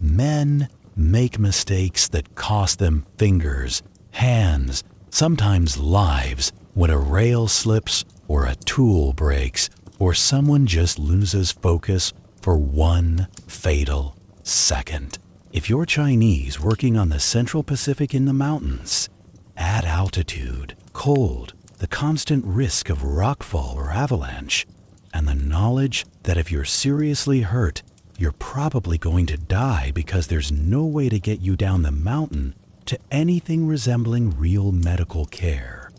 Men make mistakes that cost them fingers, hands, sometimes lives, when a rail slips or a tool breaks or someone just loses focus for one fatal second. If you're Chinese working on the Central Pacific in the mountains, at altitude, cold, the constant risk of rockfall or avalanche, and the knowledge that if you're seriously hurt, you're probably going to die because there's no way to get you down the mountain to anything resembling real medical care.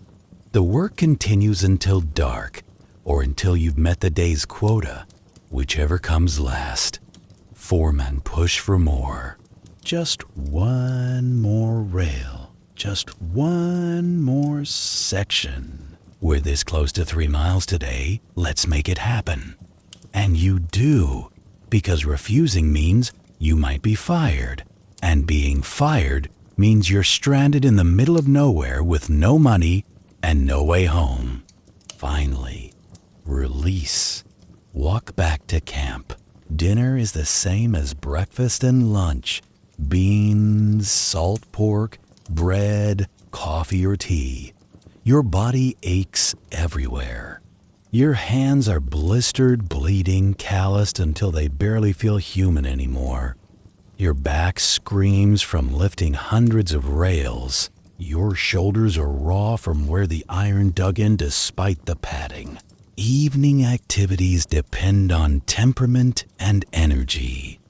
The work continues until dark, or until you've met the day's quota, whichever comes last. Foremen push for more. Just one more rail, just one more section. We're this close to 3 miles today, let's make it happen. And you do, because refusing means you might be fired, and being fired means you're stranded in the middle of nowhere with no money and no way home. Finally, release. Walk back to camp. Dinner is the same as breakfast and lunch. Beans, salt pork, bread, coffee or tea. Your body aches everywhere. Your hands are blistered, bleeding, calloused until they barely feel human anymore. Your back screams from lifting hundreds of rails. Your shoulders are raw from where the iron dug in despite the padding. Evening activities depend on temperament and energy.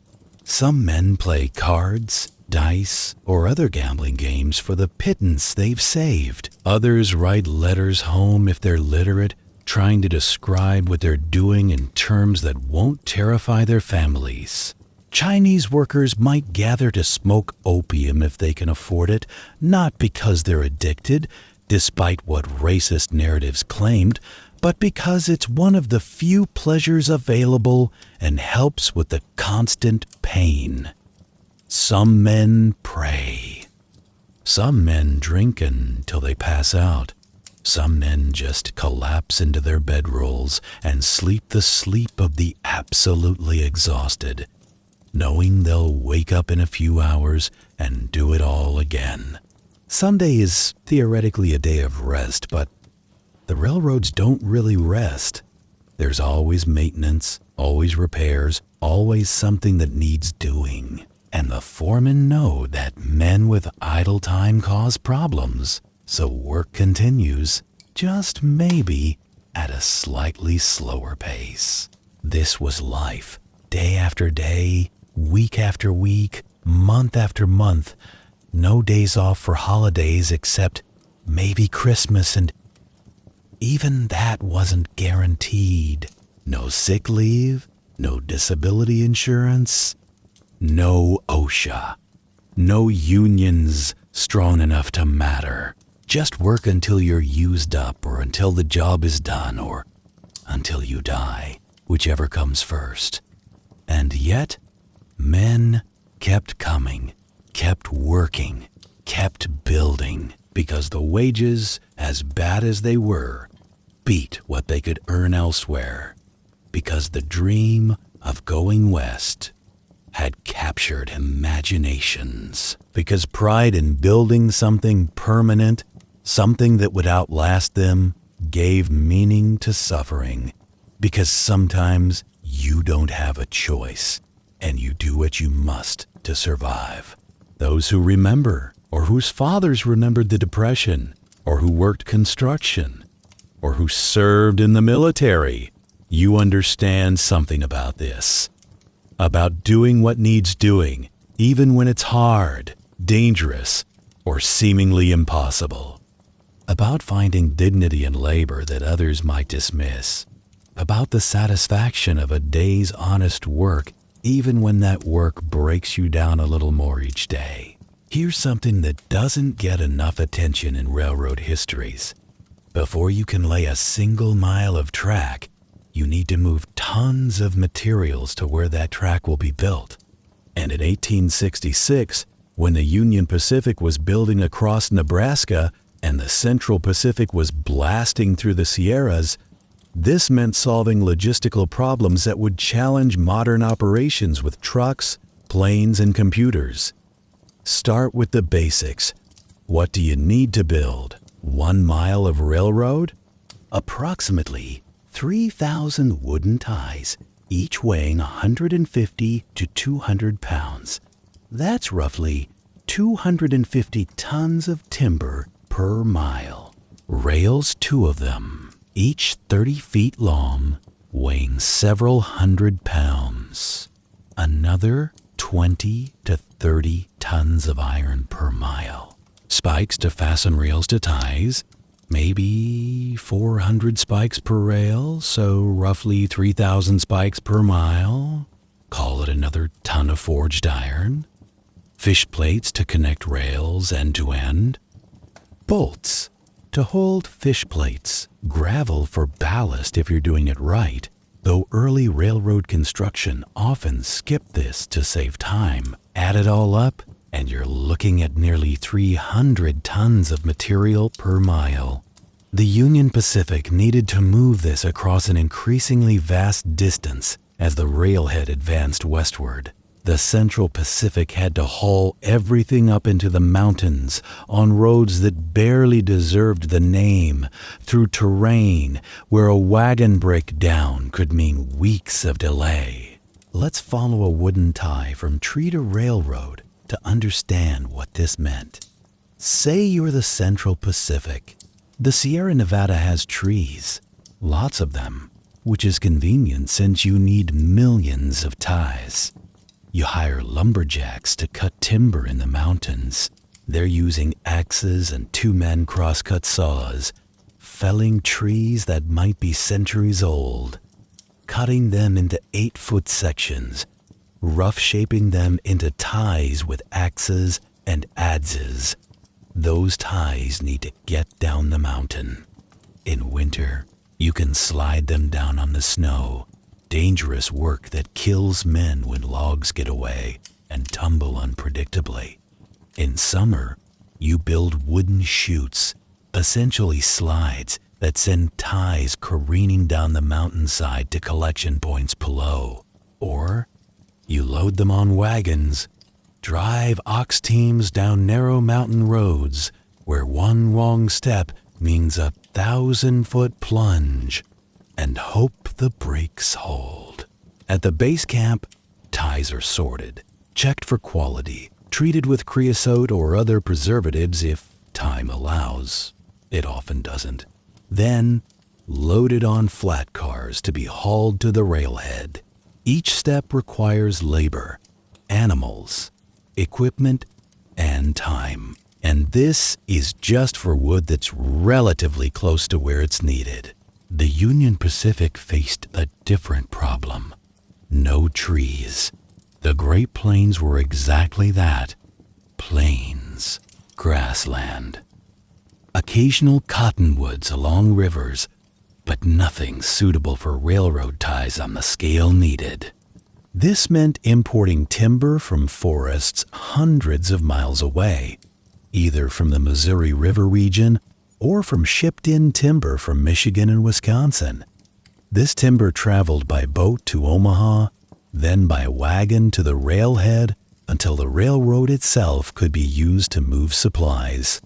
Some men play cards, dice, or other gambling games for the pittance they've saved. Others write letters home if they're literate, trying to describe what they're doing in terms that won't terrify their families. Chinese workers might gather to smoke opium if they can afford it, not because they're addicted, despite what racist narratives claimed, but because it's one of the few pleasures available and helps with the constant pain. Some men pray. Some men drink until they pass out. Some men just collapse into their bedrolls and sleep the sleep of the absolutely exhausted, knowing they'll wake up in a few hours and do it all again. Sunday is theoretically a day of rest, but the railroads don't really rest. There's always maintenance, always repairs, always something that needs doing. And the foremen know that men with idle time cause problems, so work continues, just maybe at a slightly slower pace. This was life, day after day, week after week, month after month. No days off for holidays except maybe Christmas, and even that wasn't guaranteed. No sick leave, no disability insurance, no OSHA, no unions strong enough to matter. Just work until you're used up, or until the job is done, or until you die, whichever comes first. And yet, men kept coming, kept working, kept building, because the wages, as bad as they were, beat what they could earn elsewhere, because the dream of going west had captured imaginations, because pride in building something permanent, something that would outlast them, gave meaning to suffering, because sometimes you don't have a choice, and you do what you must to survive. Those who remember, or whose fathers remembered the Depression, or who worked construction, or who served in the military, you understand something about this. About doing what needs doing, even when it's hard, dangerous, or seemingly impossible. About finding dignity in labor that others might dismiss. About the satisfaction of a day's honest work, even when that work breaks you down a little more each day. Here's something that doesn't get enough attention in railroad histories. Before you can lay a single mile of track, you need to move tons of materials to where that track will be built. And in 1866, when the Union Pacific was building across Nebraska and the Central Pacific was blasting through the Sierras, this meant solving logistical problems that would challenge modern operations with trucks, planes, and computers. Start with the basics. What do you need to build? 1 mile of railroad? Approximately 3,000 wooden ties, each weighing 150 to 200 pounds. That's roughly 250 tons of timber per mile. Rails, 2 of them, each 30 feet long, weighing several hundred pounds. Another 20 to 30 tons of iron per mile. Spikes to fasten rails to ties, maybe 400 spikes per rail, so roughly 3,000 spikes per mile. Call it another ton of forged iron. Fish plates to connect rails end to end. Bolts to hold fish plates. Gravel for ballast if you're doing it right, though early railroad construction often skipped this to save time. Add it all up, and you're looking at nearly 300 tons of material per mile. The Union Pacific needed to move this across an increasingly vast distance as the railhead advanced westward. The Central Pacific had to haul everything up into the mountains on roads that barely deserved the name, through terrain where a wagon breakdown could mean weeks of delay. Let's follow a wooden tie from tree to railroad to understand what this meant. Say you're the Central Pacific. The Sierra Nevada has trees, lots of them, which is convenient since you need millions of ties. You hire lumberjacks to cut timber in the mountains. They're using axes and two-man crosscut saws, felling trees that might be centuries old, cutting them into 8-foot sections, rough shaping them into ties with axes and adzes. Those ties need to get down the mountain. In winter, you can slide them down on the snow, dangerous work that kills men when logs get away and tumble unpredictably. In summer, you build wooden chutes, essentially slides that send ties careening down the mountainside to collection points below. Or you load them on wagons, drive ox teams down narrow mountain roads where one wrong step means a 1,000-foot plunge, and hope the brakes hold. At the base camp, ties are sorted, checked for quality, treated with creosote or other preservatives if time allows. It often doesn't. Then, loaded on flat cars to be hauled to the railhead. Each step requires labor, animals, equipment, and time. And this is just for wood that's relatively close to where it's needed. The Union Pacific faced a different problem. No trees. The Great Plains were exactly that. Plains. Grassland. Occasional cottonwoods along rivers, but nothing suitable for railroad ties on the scale needed. This meant importing timber from forests hundreds of miles away, either from the Missouri River region or from shipped-in timber from Michigan and Wisconsin. This timber traveled by boat to Omaha, then by wagon to the railhead until the railroad itself could be used to move supplies.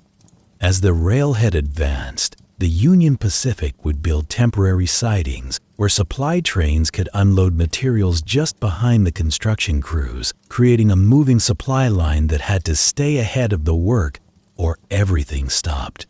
As the railhead advanced, the Union Pacific would build temporary sidings where supply trains could unload materials just behind the construction crews, creating a moving supply line that had to stay ahead of the work or everything stopped.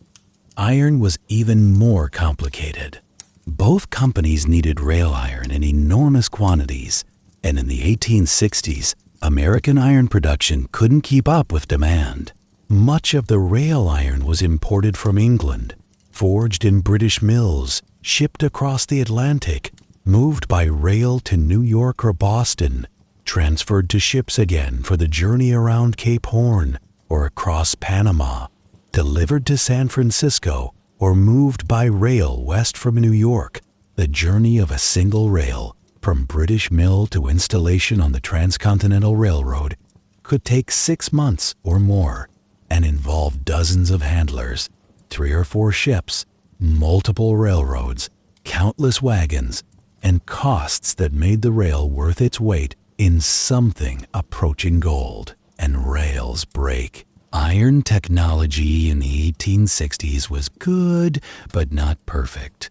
Iron was even more complicated. Both companies needed rail iron in enormous quantities, and in the 1860s, American iron production couldn't keep up with demand. Much of the rail iron was imported from England, forged in British mills, shipped across the Atlantic, moved by rail to New York or Boston, transferred to ships again for the journey around Cape Horn or across Panama, delivered to San Francisco, or moved by rail west from New York. The journey of a single rail from British mill to installation on the Transcontinental Railroad could take 6 months or more and involve dozens of handlers, 3 or 4 ships, multiple railroads, countless wagons, and costs that made the rail worth its weight in something approaching gold. And rails break. Iron technology in the 1860s was good, but not perfect.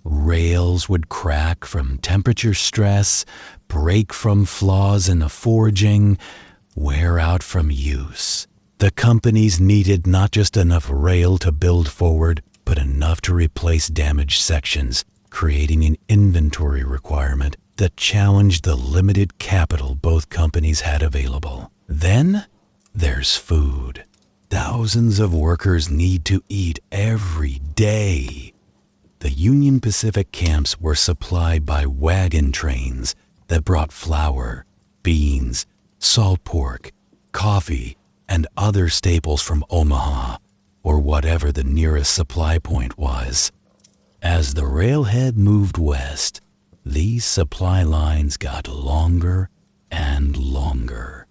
Rails would crack from temperature stress, break from flaws in the forging, wear out from use. The companies needed not just enough rail to build forward, but enough to replace damaged sections, creating an inventory requirement that challenged the limited capital both companies had available. Then, there's food. Thousands of workers need to eat every day. The Union Pacific camps were supplied by wagon trains that brought flour, beans, salt pork, coffee, and other staples from Omaha, or whatever the nearest supply point was. As the railhead moved west, these supply lines got longer and longer.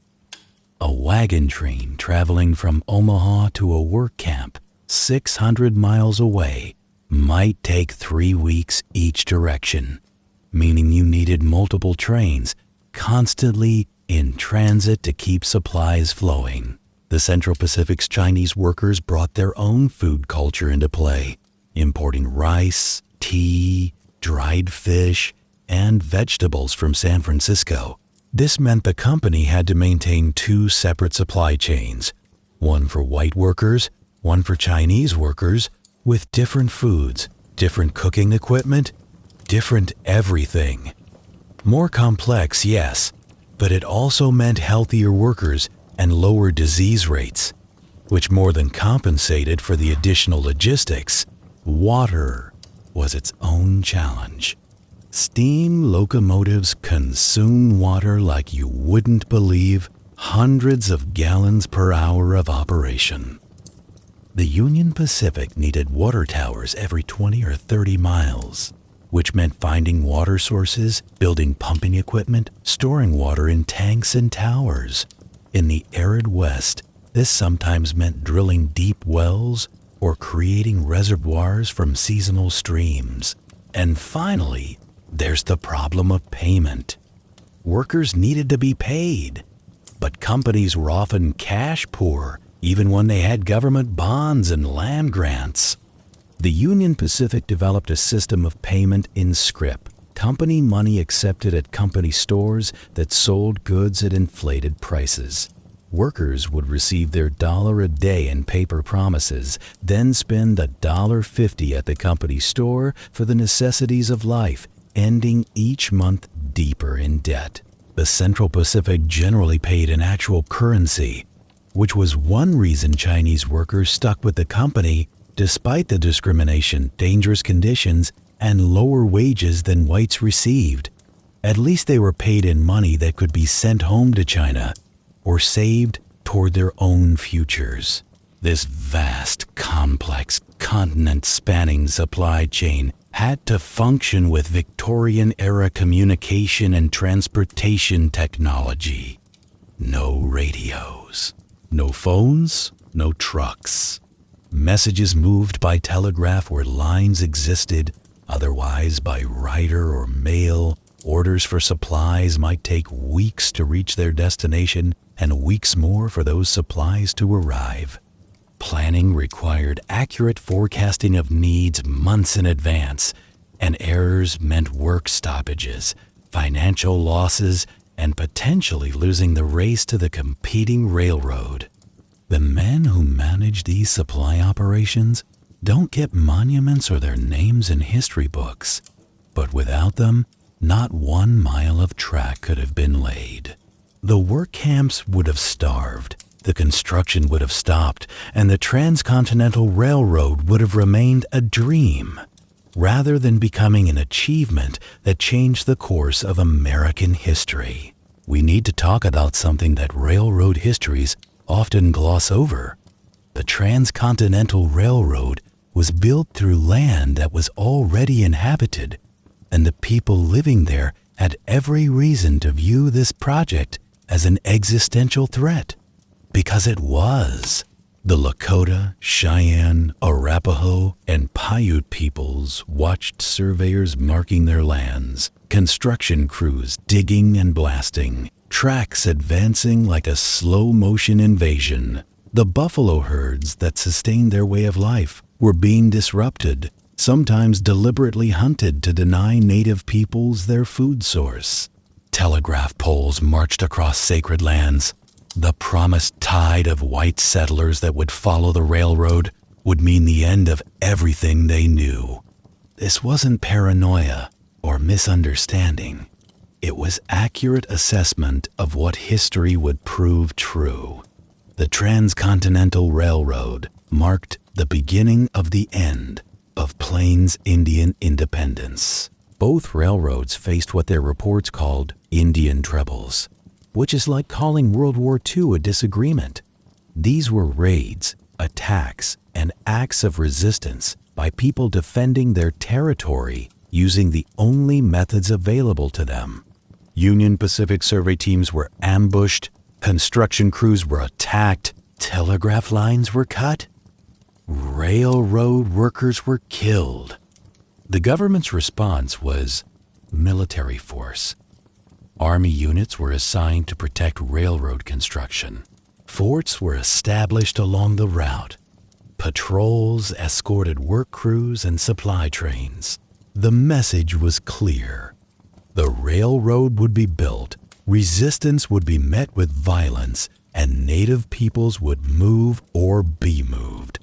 A wagon train traveling from Omaha to a work camp 600 miles away might take 3 weeks each direction, meaning you needed multiple trains constantly in transit to keep supplies flowing. The Central Pacific's Chinese workers brought their own food culture into play, importing rice, tea, dried fish, and vegetables from San Francisco. This meant the company had to maintain 2 separate supply chains, one for white workers, one for Chinese workers, with different foods, different cooking equipment, different everything. More complex, yes, But it also meant healthier workers and lower disease rates, which more than compensated for the additional logistics. Water was its own challenge. Steam locomotives consume water like you wouldn't believe, hundreds of gallons per hour of operation. The Union Pacific needed water towers every 20 or 30 miles, which meant finding water sources, building pumping equipment, storing water in tanks and towers. In the arid West, this sometimes meant drilling deep wells or creating reservoirs from seasonal streams. And finally, there's the problem of payment. Workers needed to be paid, but companies were often cash poor, even when they had government bonds and land grants. The Union Pacific developed a system of payment in scrip, company money accepted at company stores that sold goods at inflated prices. Workers would receive their $1 a day in paper promises, then spend $1.50 at the company store for the necessities of life, ending each month deeper in debt. The Central Pacific generally paid in actual currency, which was one reason Chinese workers stuck with the company despite the discrimination, dangerous conditions, and lower wages than whites received. At least they were paid in money that could be sent home to China or saved toward their own futures. This vast, complex, continent-spanning supply chain had to function with Victorian-era communication and transportation technology. No radios, no phones, no trucks. Messages moved by telegraph where lines existed, otherwise by rider or mail. Orders for supplies might take weeks to reach their destination and weeks more for those supplies to arrive. Planning required accurate forecasting of needs months in advance, and errors meant work stoppages, financial losses, and potentially losing the race to the competing railroad. The men who manage these supply operations don't get monuments or their names in history books, but without them, not 1 mile of track could have been laid. The work camps would have starved, the construction would have stopped, and the transcontinental railroad would have remained a dream, rather than becoming an achievement that changed the course of American history. We need to talk about something that railroad histories often gloss over. The Transcontinental Railroad was built through land that was already inhabited, and the people living there had every reason to view this project as an existential threat, because it was. The Lakota, Cheyenne, Arapaho, and Paiute peoples watched surveyors marking their lands, construction crews digging and blasting, tracks advancing like a slow-motion invasion. The buffalo herds that sustained their way of life were being disrupted, sometimes deliberately hunted to deny native peoples their food source. Telegraph poles marched across sacred lands. The promised tide of white settlers that would follow the railroad would mean the end of everything they knew. This wasn't paranoia or misunderstanding. It was accurate assessment of what history would prove true. The Transcontinental Railroad marked the beginning of the end of Plains Indian independence. Both railroads faced what their reports called Indian troubles, which is like calling World War II a disagreement. These were raids, attacks, and acts of resistance by people defending their territory using the only methods available to them. Union Pacific survey teams were ambushed, construction crews were attacked, telegraph lines were cut, railroad workers were killed. The government's response was military force. Army units were assigned to protect railroad construction. Forts were established along the route. Patrols escorted work crews and supply trains. The message was clear. The railroad would be built, resistance would be met with violence, and native peoples would move or be moved.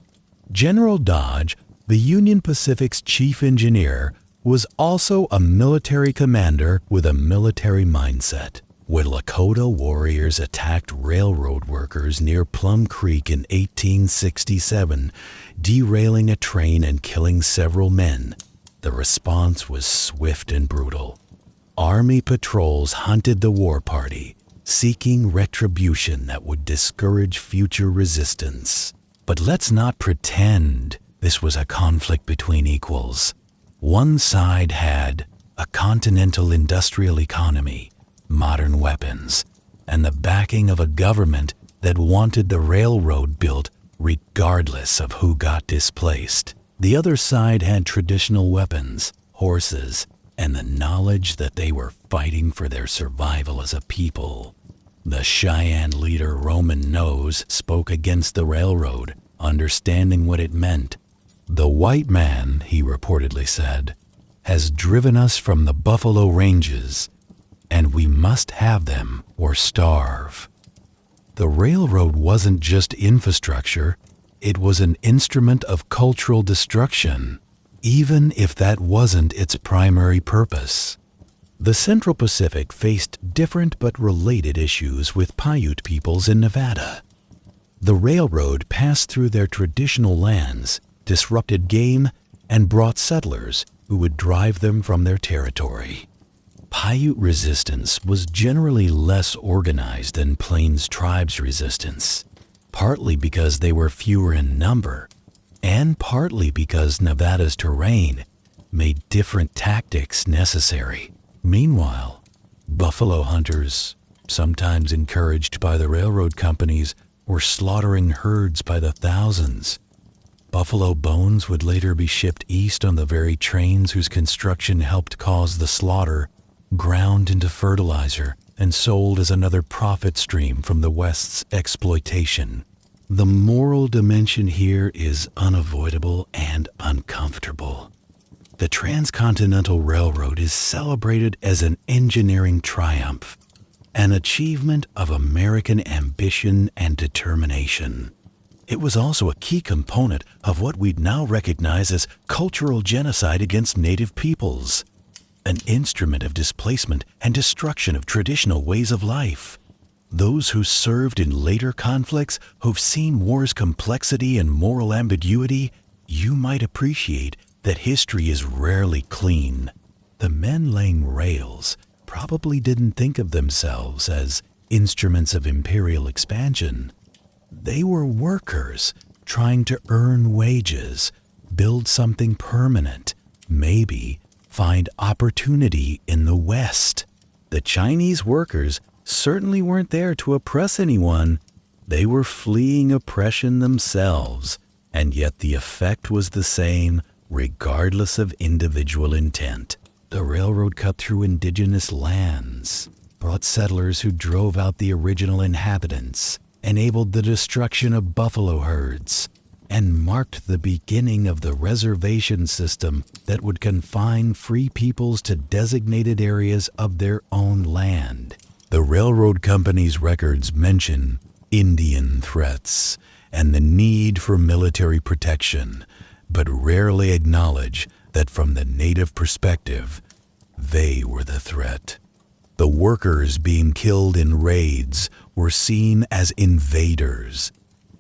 General Dodge, the Union Pacific's chief engineer, was also a military commander with a military mindset. when Lakota warriors attacked railroad workers near Plum Creek in 1867, derailing a train and killing several men, the response was swift and brutal. Army patrols hunted the war party, seeking retribution that would discourage future resistance. But let's not pretend this was a conflict between equals. One side had a continental industrial economy, modern weapons, and the backing of a government that wanted the railroad built regardless of who got displaced. The other side had traditional weapons, horses, and the knowledge that they were fighting for their survival as a people. The Cheyenne leader Roman Nose spoke against the railroad, understanding what it meant. "The white man," he reportedly said, "has driven us from the Buffalo Ranges, and we must have them or starve." The railroad wasn't just infrastructure, it was an instrument of cultural destruction, even if that wasn't its primary purpose. The Central Pacific faced different but related issues with Paiute peoples in Nevada. The railroad passed through their traditional lands, disrupted game, and brought settlers who would drive them from their territory. Paiute resistance was generally less organized than Plains tribes' resistance, partly because they were fewer in number, and partly because Nevada's terrain made different tactics necessary. Meanwhile, buffalo hunters, sometimes encouraged by the railroad companies, were slaughtering herds by the thousands. Buffalo bones would later be shipped east on the very trains whose construction helped cause the slaughter, ground into fertilizer, and sold as another profit stream from the West's exploitation. The moral dimension here is unavoidable and uncomfortable. The Transcontinental Railroad is celebrated as an engineering triumph, an achievement of American ambition and determination. It was also a key component of what we'd now recognize as cultural genocide against Native peoples, an instrument of displacement and destruction of traditional ways of life. Those who served in later conflicts, who've seen war's complexity and moral ambiguity, you might appreciate that history is rarely clean. The men laying rails probably didn't think of themselves as instruments of imperial expansion. They were workers trying to earn wages, build something permanent, maybe find opportunity in the West. The Chinese workers certainly weren't there to oppress anyone. They were fleeing oppression themselves, and yet the effect was the same regardless of individual intent. The railroad cut through indigenous lands, brought settlers who drove out the original inhabitants, enabled the destruction of buffalo herds, and marked the beginning of the reservation system that would confine free peoples to designated areas of their own land. The railroad company's records mention Indian threats and the need for military protection, but rarely acknowledge that from the native perspective, they were the threat. The workers being killed in raids were seen as invaders,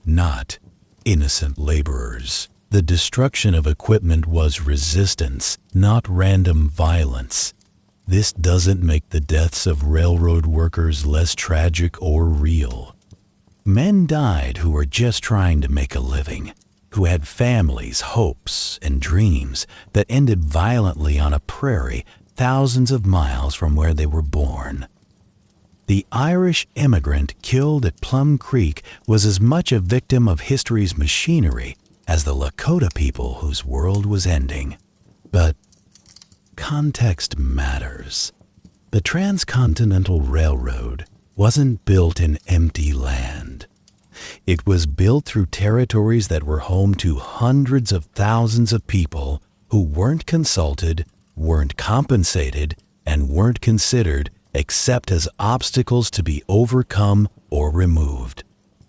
not innocent laborers. The destruction of equipment was resistance, not random violence. This doesn't make the deaths of railroad workers less tragic or real. Men died who were just trying to make a living, who had families, hopes, and dreams that ended violently on a prairie thousands of miles from where they were born. The Irish immigrant killed at Plum Creek was as much a victim of history's machinery as the Lakota people whose world was ending. But context matters. The Transcontinental Railroad wasn't built in empty land. It was built through territories that were home to hundreds of thousands of people who weren't consulted, weren't compensated, and weren't considered except as obstacles to be overcome or removed.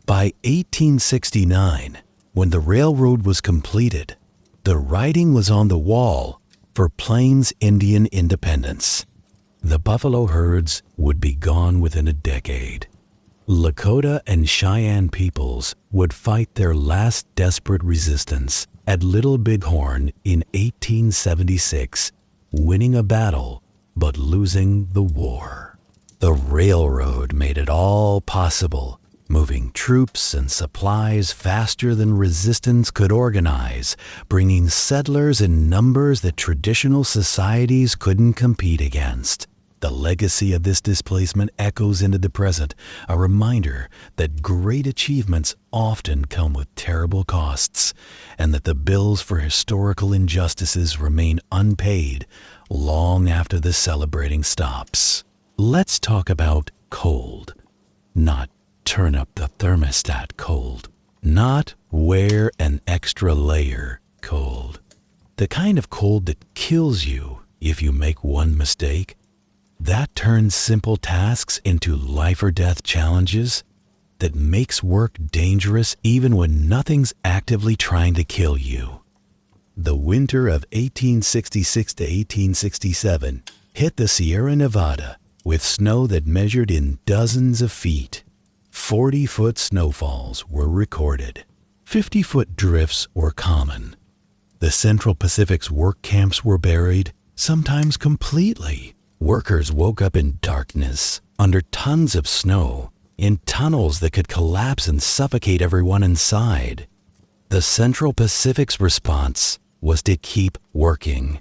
By 1869, when the railroad was completed, the writing was on the wall for Plains Indian independence. The buffalo herds would be gone within a decade. Lakota and Cheyenne peoples would fight their last desperate resistance at Little Bighorn in 1876, winning a battle but losing the war. The railroad made it all possible, moving troops and supplies faster than resistance could organize, bringing settlers in numbers that traditional societies couldn't compete against. The legacy of this displacement echoes into the present, a reminder that great achievements often come with terrible costs, and that the bills for historical injustices remain unpaid long after the celebrating stops. Let's talk about cold. Not turn up the thermostat cold. Not wear an extra layer cold. The kind of cold that kills you if you make one mistake. That turns simple tasks into life or death challenges, that makes work dangerous even when nothing's actively trying to kill you. The winter of 1866 to 1867 hit the Sierra Nevada with snow that measured in dozens of feet. 40-foot snowfalls were recorded. 50-foot drifts were common. The Central Pacific's work camps were buried, sometimes completely. Workers woke up in darkness, under tons of snow, in tunnels that could collapse and suffocate everyone inside. The Central Pacific's response was to keep working.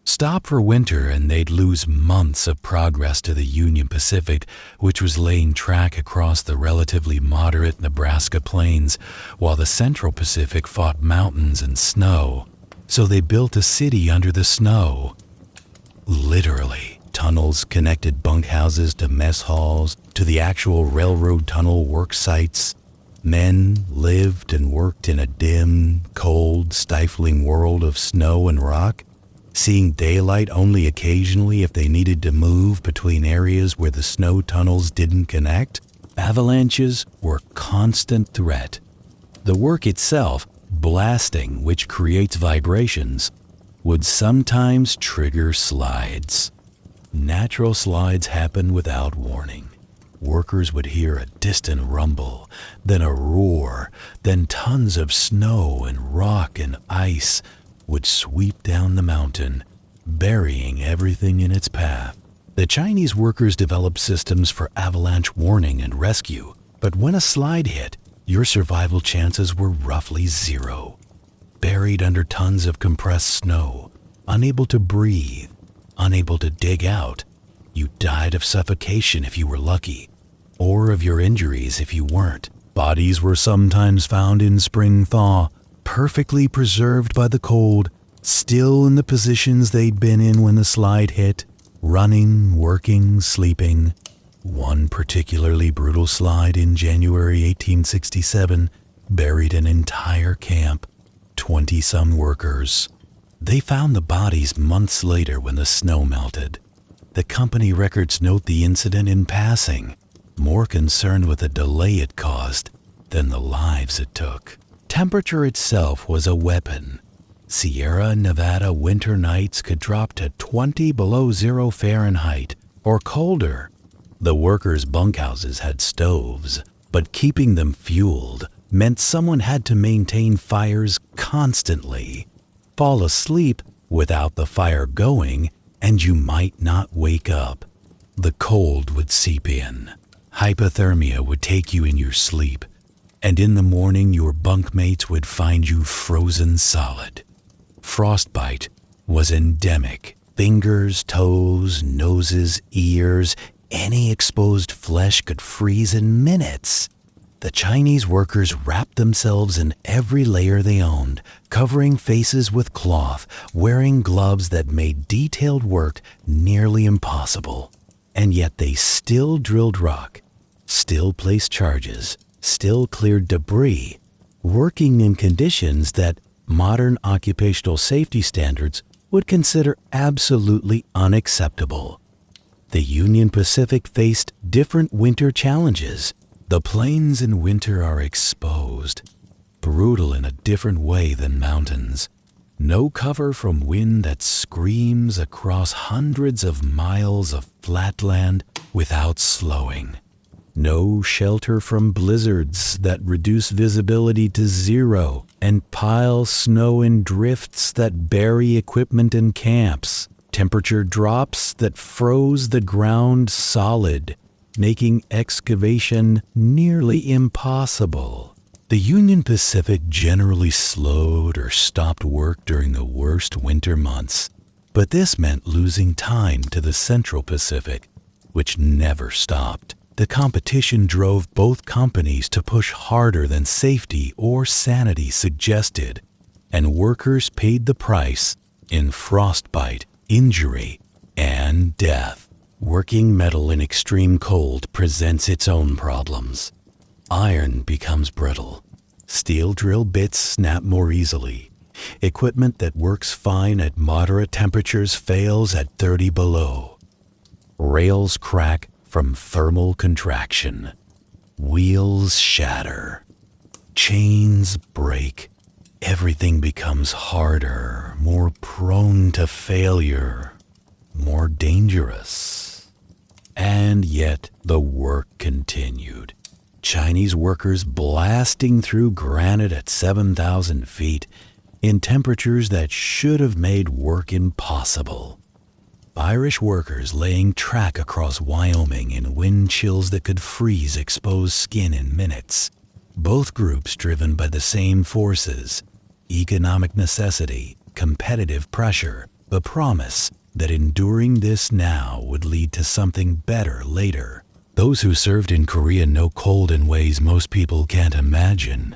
Stop for winter and they'd lose months of progress to the Union Pacific, which was laying track across the relatively moderate Nebraska plains, while the Central Pacific fought mountains and snow. So they built a city under the snow. Literally. Tunnels connected bunkhouses to mess halls, to the actual railroad tunnel work sites. Men lived and worked in a dim, cold, stifling world of snow and rock, seeing daylight only occasionally if they needed to move between areas where the snow tunnels didn't connect. Avalanches were a constant threat. The work itself, blasting, which creates vibrations, would sometimes trigger slides. Natural slides happen without warning. Workers would hear a distant rumble, then a roar, then tons of snow and rock and ice would sweep down the mountain, burying everything in its path. The Chinese workers developed systems for avalanche warning and rescue, but when a slide hit, your survival chances were roughly zero. Buried under tons of compressed snow, unable to breathe, unable to dig out, you died of suffocation if you were lucky, or of your injuries if you weren't. Bodies were sometimes found in spring thaw, perfectly preserved by the cold, still in the positions they'd been in when the slide hit, running, working, sleeping. One particularly brutal slide in January 1867 buried an entire camp, 20-some workers. They found the bodies months later when the snow melted. The company records note the incident in passing, more concerned with the delay it caused than the lives it took. Temperature itself was a weapon. Sierra Nevada winter nights could drop to 20 below zero Fahrenheit or colder. The workers' bunkhouses had stoves, but keeping them fueled meant someone had to maintain fires constantly. Fall asleep without the fire going, and you might not wake up. The cold would seep in. Hypothermia would take you in your sleep, and in the morning your bunkmates would find you frozen solid. Frostbite was endemic. Fingers, toes, noses, ears, any exposed flesh could freeze in minutes. The Chinese workers wrapped themselves in every layer they owned, covering faces with cloth, wearing gloves that made detailed work nearly impossible. And yet they still drilled rock, still placed charges, still cleared debris, working in conditions that modern occupational safety standards would consider absolutely unacceptable. The Union Pacific faced different winter challenges. The plains in winter are exposed, brutal in a different way than mountains. No cover from wind that screams across hundreds of miles of flatland without slowing. No shelter from blizzards that reduce visibility to zero and pile snow in drifts that bury equipment in camps. Temperature drops that froze the ground solid, making excavation nearly impossible. The Union Pacific generally slowed or stopped work during the worst winter months, but this meant losing time to the Central Pacific, which never stopped. The competition drove both companies to push harder than safety or sanity suggested, and workers paid the price in frostbite, injury, and death. Working metal in extreme cold presents its own problems. Iron becomes brittle. Steel drill bits snap more easily. Equipment that works fine at moderate temperatures fails at 30 below. Rails crack from thermal contraction. Wheels shatter. Chains break. Everything becomes harder, more prone to failure, more dangerous. And yet the work continued. Chinese workers blasting through granite at 7,000 feet in temperatures that should have made work impossible. Irish workers laying track across Wyoming in wind chills that could freeze exposed skin in minutes. Both groups driven by the same forces: economic necessity, competitive pressure, the promise that enduring this now would lead to something better later. Those who served in Korea know cold in ways most people can't imagine.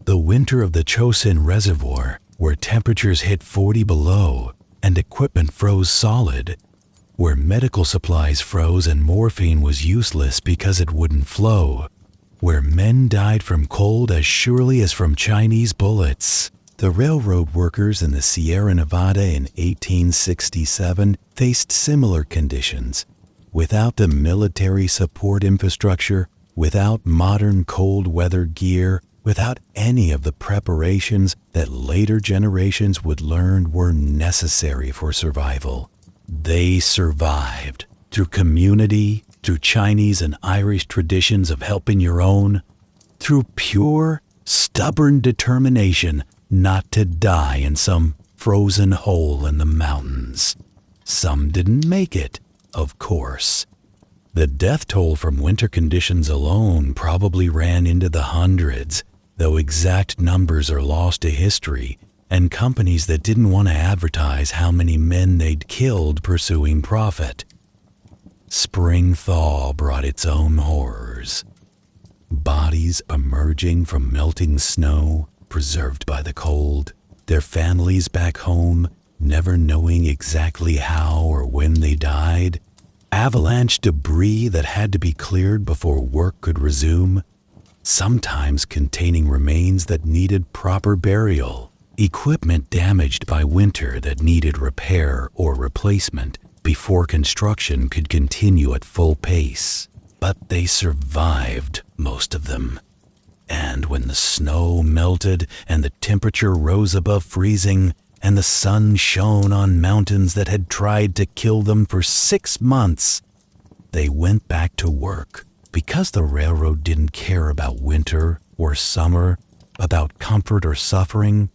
The winter of the Chosin Reservoir, where temperatures hit 40 below and equipment froze solid, where medical supplies froze and morphine was useless because it wouldn't flow, where men died from cold as surely as from Chinese bullets. The railroad workers in the Sierra Nevada in 1867 faced similar conditions. Without the military support infrastructure, without modern cold weather gear, without any of the preparations that later generations would learn were necessary for survival. They survived through community, through Chinese and Irish traditions of helping your own, through pure, stubborn determination not to die in some frozen hole in the mountains. Some didn't make it, of course. The death toll from winter conditions alone probably ran into the hundreds, though exact numbers are lost to history and companies that didn't want to advertise how many men they'd killed pursuing profit. Spring thaw brought its own horrors. Bodies emerging from melting snow, preserved by the cold, their families back home never knowing exactly how or when they died, avalanche debris that had to be cleared before work could resume, sometimes containing remains that needed proper burial, equipment damaged by winter that needed repair or replacement before construction could continue at full pace. But they survived, most of them. And when the snow melted and the temperature rose above freezing and the sun shone on mountains that had tried to kill them for 6 months, they went back to work. Because the railroad didn't care about winter or summer, about comfort or suffering,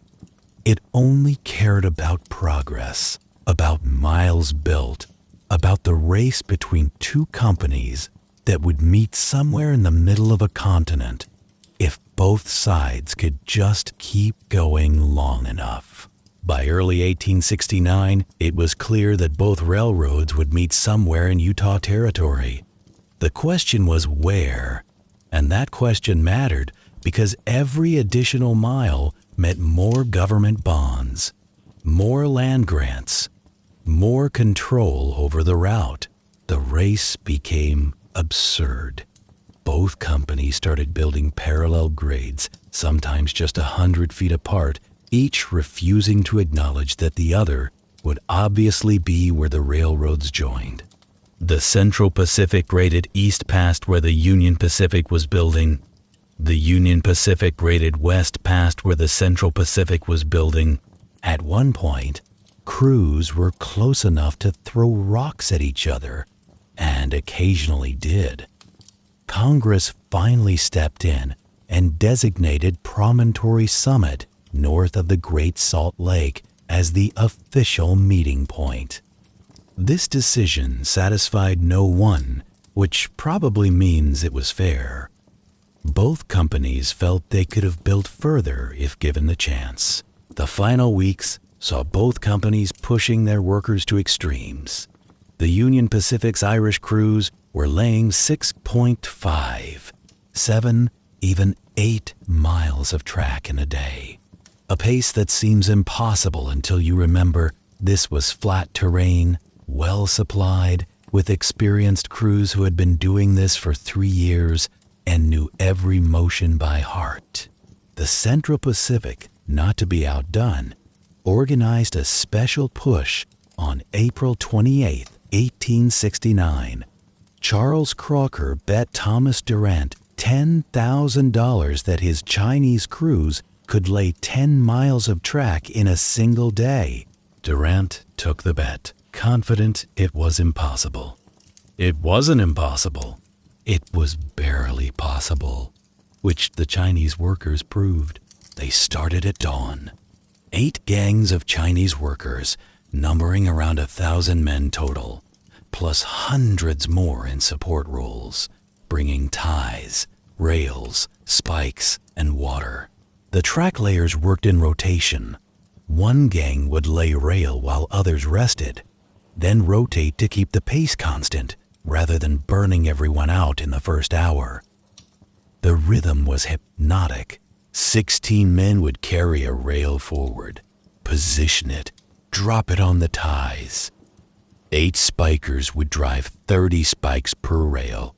it only cared about progress, about miles built, about the race between two companies that would meet somewhere in the middle of a continent if both sides could just keep going long enough. By early 1869, it was clear that both railroads would meet somewhere in Utah Territory. The question was where, and that question mattered because every additional mile meant more government bonds, more land grants, more control over the route. The race became absurd. Both companies started building parallel grades, sometimes just 100 feet apart, each refusing to acknowledge that the other would obviously be where the railroads joined. The Central Pacific graded east past where the Union Pacific was building. The Union Pacific graded west past where the Central Pacific was building. At one point, crews were close enough to throw rocks at each other, and occasionally did. Congress finally stepped in and designated Promontory Summit north of the Great Salt Lake as the official meeting point. This decision satisfied no one, which probably means it was fair. Both companies felt they could have built further if given the chance. The final weeks saw both companies pushing their workers to extremes. The Union Pacific's Irish crews were laying 6.5, 7, even 8 miles of track in a day. A pace that seems impossible until you remember this was flat terrain, well supplied, with experienced crews who had been doing this for 3 years and knew every motion by heart. The Central Pacific, not to be outdone, organized a special push on April 28, 1869. Charles Crocker bet Thomas Durant $10,000 that his Chinese crews could lay 10 miles of track in a single day. Durant took the bet, confident it was impossible. It wasn't impossible. It was barely possible, which the Chinese workers proved. They started at dawn. 8 gangs of Chinese workers, numbering around 1,000 men total, plus hundreds more in support roles, bringing ties, rails, spikes, and water. The track layers worked in rotation. One gang would lay rail while others rested, then rotate to keep the pace constant rather than burning everyone out in the first hour. The rhythm was hypnotic. 16 men would carry a rail forward, position it, drop it on the ties. 8 spikers would drive 30 spikes per rail,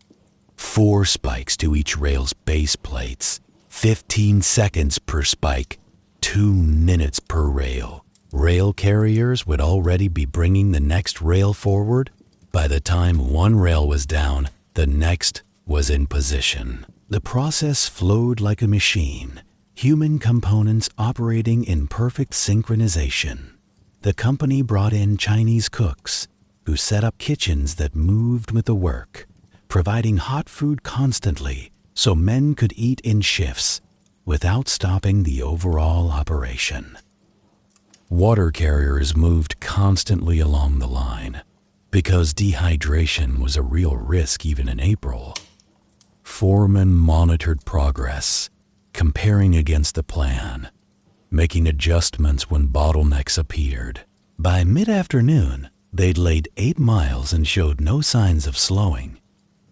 4 spikes to each rail's base plates, 15 seconds per spike, 2 minutes per rail. Rail carriers would already be bringing the next rail forward. By the time one rail was down, the next was in position. The process flowed like a machine, human components operating in perfect synchronization. The company brought in Chinese cooks who set up kitchens that moved with the work, providing hot food constantly so men could eat in shifts without stopping the overall operation. Water carriers moved constantly along the line because dehydration was a real risk even in April. Foremen monitored progress, comparing against the plan, making adjustments when bottlenecks appeared. By mid-afternoon, they'd laid 8 miles and showed no signs of slowing.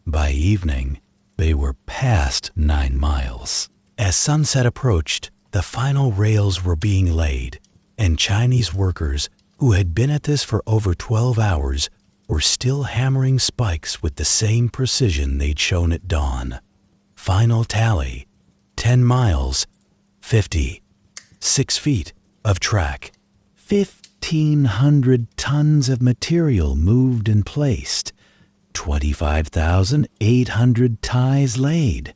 By evening, they were past 9 miles. As sunset approached, the final rails were being laid, and Chinese workers who had been at this for over 12 hours were still hammering spikes with the same precision they'd shown at dawn. Final tally, 10 miles, 6 feet of track, 1,500 tons of material moved and placed, 25,800 ties laid,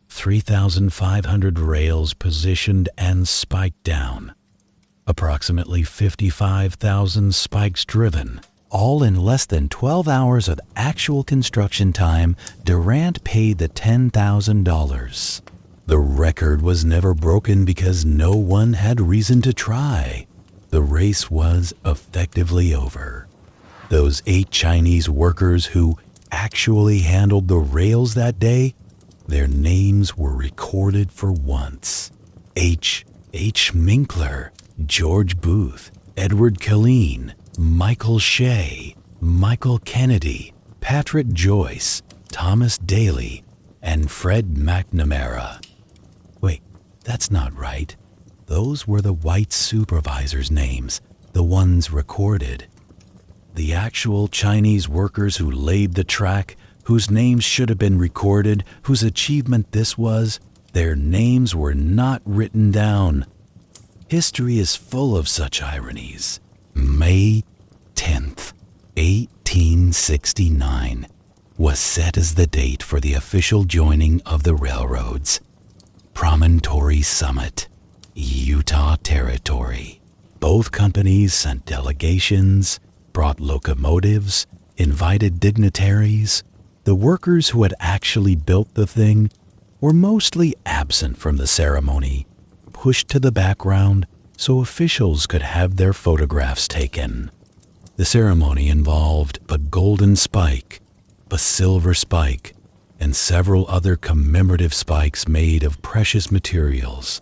3,500 rails positioned and spiked down, approximately 55,000 spikes driven, all in less than 12 hours of actual construction time. Durant paid the $10,000. The record was never broken because no one had reason to try. The race was effectively over. Those 8 Chinese workers who actually handled the rails that day, their names were recorded for once. H. Minkler, George Booth, Edward Killeen, Michael Shea, Michael Kennedy, Patrick Joyce, Thomas Daly, and Fred McNamara. Wait, that's not right. Those were the white supervisors' names, the ones recorded. The actual Chinese workers who laid the track, whose names should have been recorded, whose achievement this was, their names were not written down. History is full of such ironies. May 10th, 1869 was set as the date for the official joining of the railroads. Promontory Summit, Utah Territory. Both companies sent delegations, brought locomotives, invited dignitaries. The workers who had actually built the thing were mostly absent from the ceremony, pushed to the background so officials could have their photographs taken. The ceremony involved a golden spike, a silver spike, and several other commemorative spikes made of precious materials,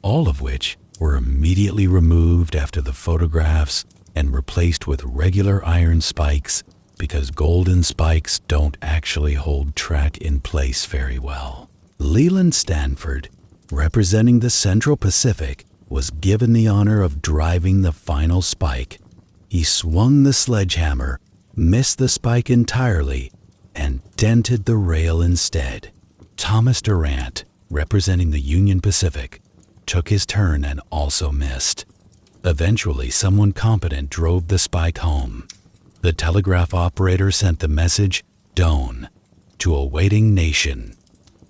all of which were immediately removed after the photographs and replaced with regular iron spikes because golden spikes don't actually hold track in place very well. Leland Stanford, representing the Central Pacific, was given the honor of driving the final spike. He swung the sledgehammer, missed the spike entirely, and dented the rail instead. Thomas Durant, representing the Union Pacific, took his turn and also missed. Eventually, someone competent drove the spike home. The telegraph operator sent the message, "Doan," to a waiting nation,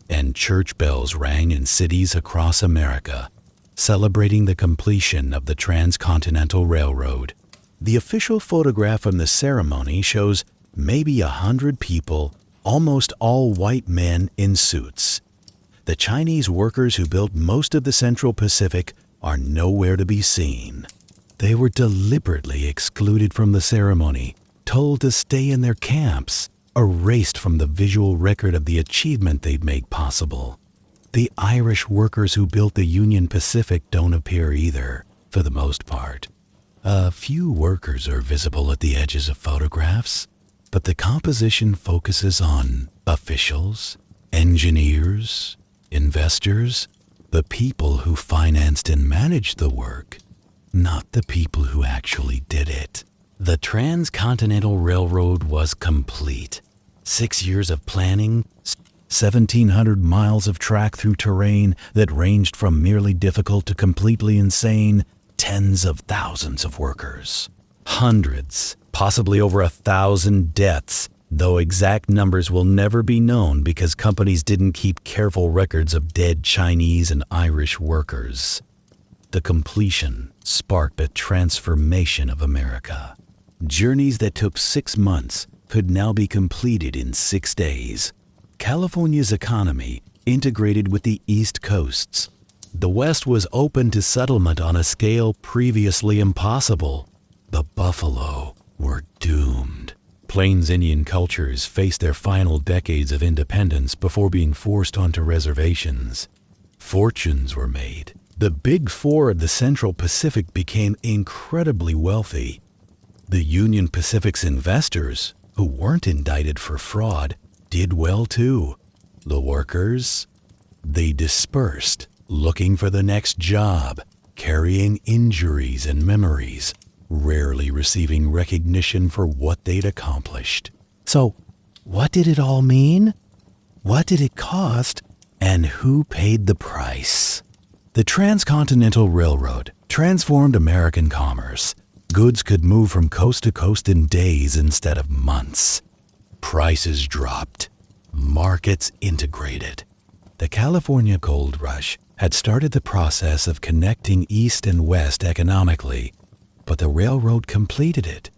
and church bells rang in cities across America, celebrating the completion of the Transcontinental Railroad. The official photograph from the ceremony shows maybe 100 people, almost all white men in suits. The Chinese workers who built most of the Central Pacific are nowhere to be seen. They were deliberately excluded from the ceremony, told to stay in their camps, erased from the visual record of the achievement they'd made possible. The Irish workers who built the Union Pacific don't appear either, for the most part. A few workers are visible at the edges of photographs, but the composition focuses on officials, engineers, investors, the people who financed and managed the work, not the people who actually did it. The Transcontinental Railroad was complete. 6 years of planning, 1,700 miles of track through terrain that ranged from merely difficult to completely insane, tens of thousands of workers. Hundreds, possibly over 1,000 deaths, though exact numbers will never be known because companies didn't keep careful records of dead Chinese and Irish workers. The completion sparked a transformation of America. Journeys that took 6 months could now be completed in 6 days. California's economy integrated with the East Coast's. The West was open to settlement on a scale previously impossible. The Buffalo were doomed. Plains Indian cultures faced their final decades of independence before being forced onto reservations. Fortunes were made. The Big Four of the Central Pacific became incredibly wealthy. The Union Pacific's investors, who weren't indicted for fraud, did well too. The workers, they dispersed, looking for the next job, carrying injuries and memories, rarely receiving recognition for what they'd accomplished. So, what did it all mean? What did it cost? And who paid the price? The Transcontinental Railroad transformed American commerce. Goods could move from coast to coast in days instead of months. Prices dropped. Markets integrated. The California Gold Rush had started the process of connecting East and West economically, but the railroad completed it.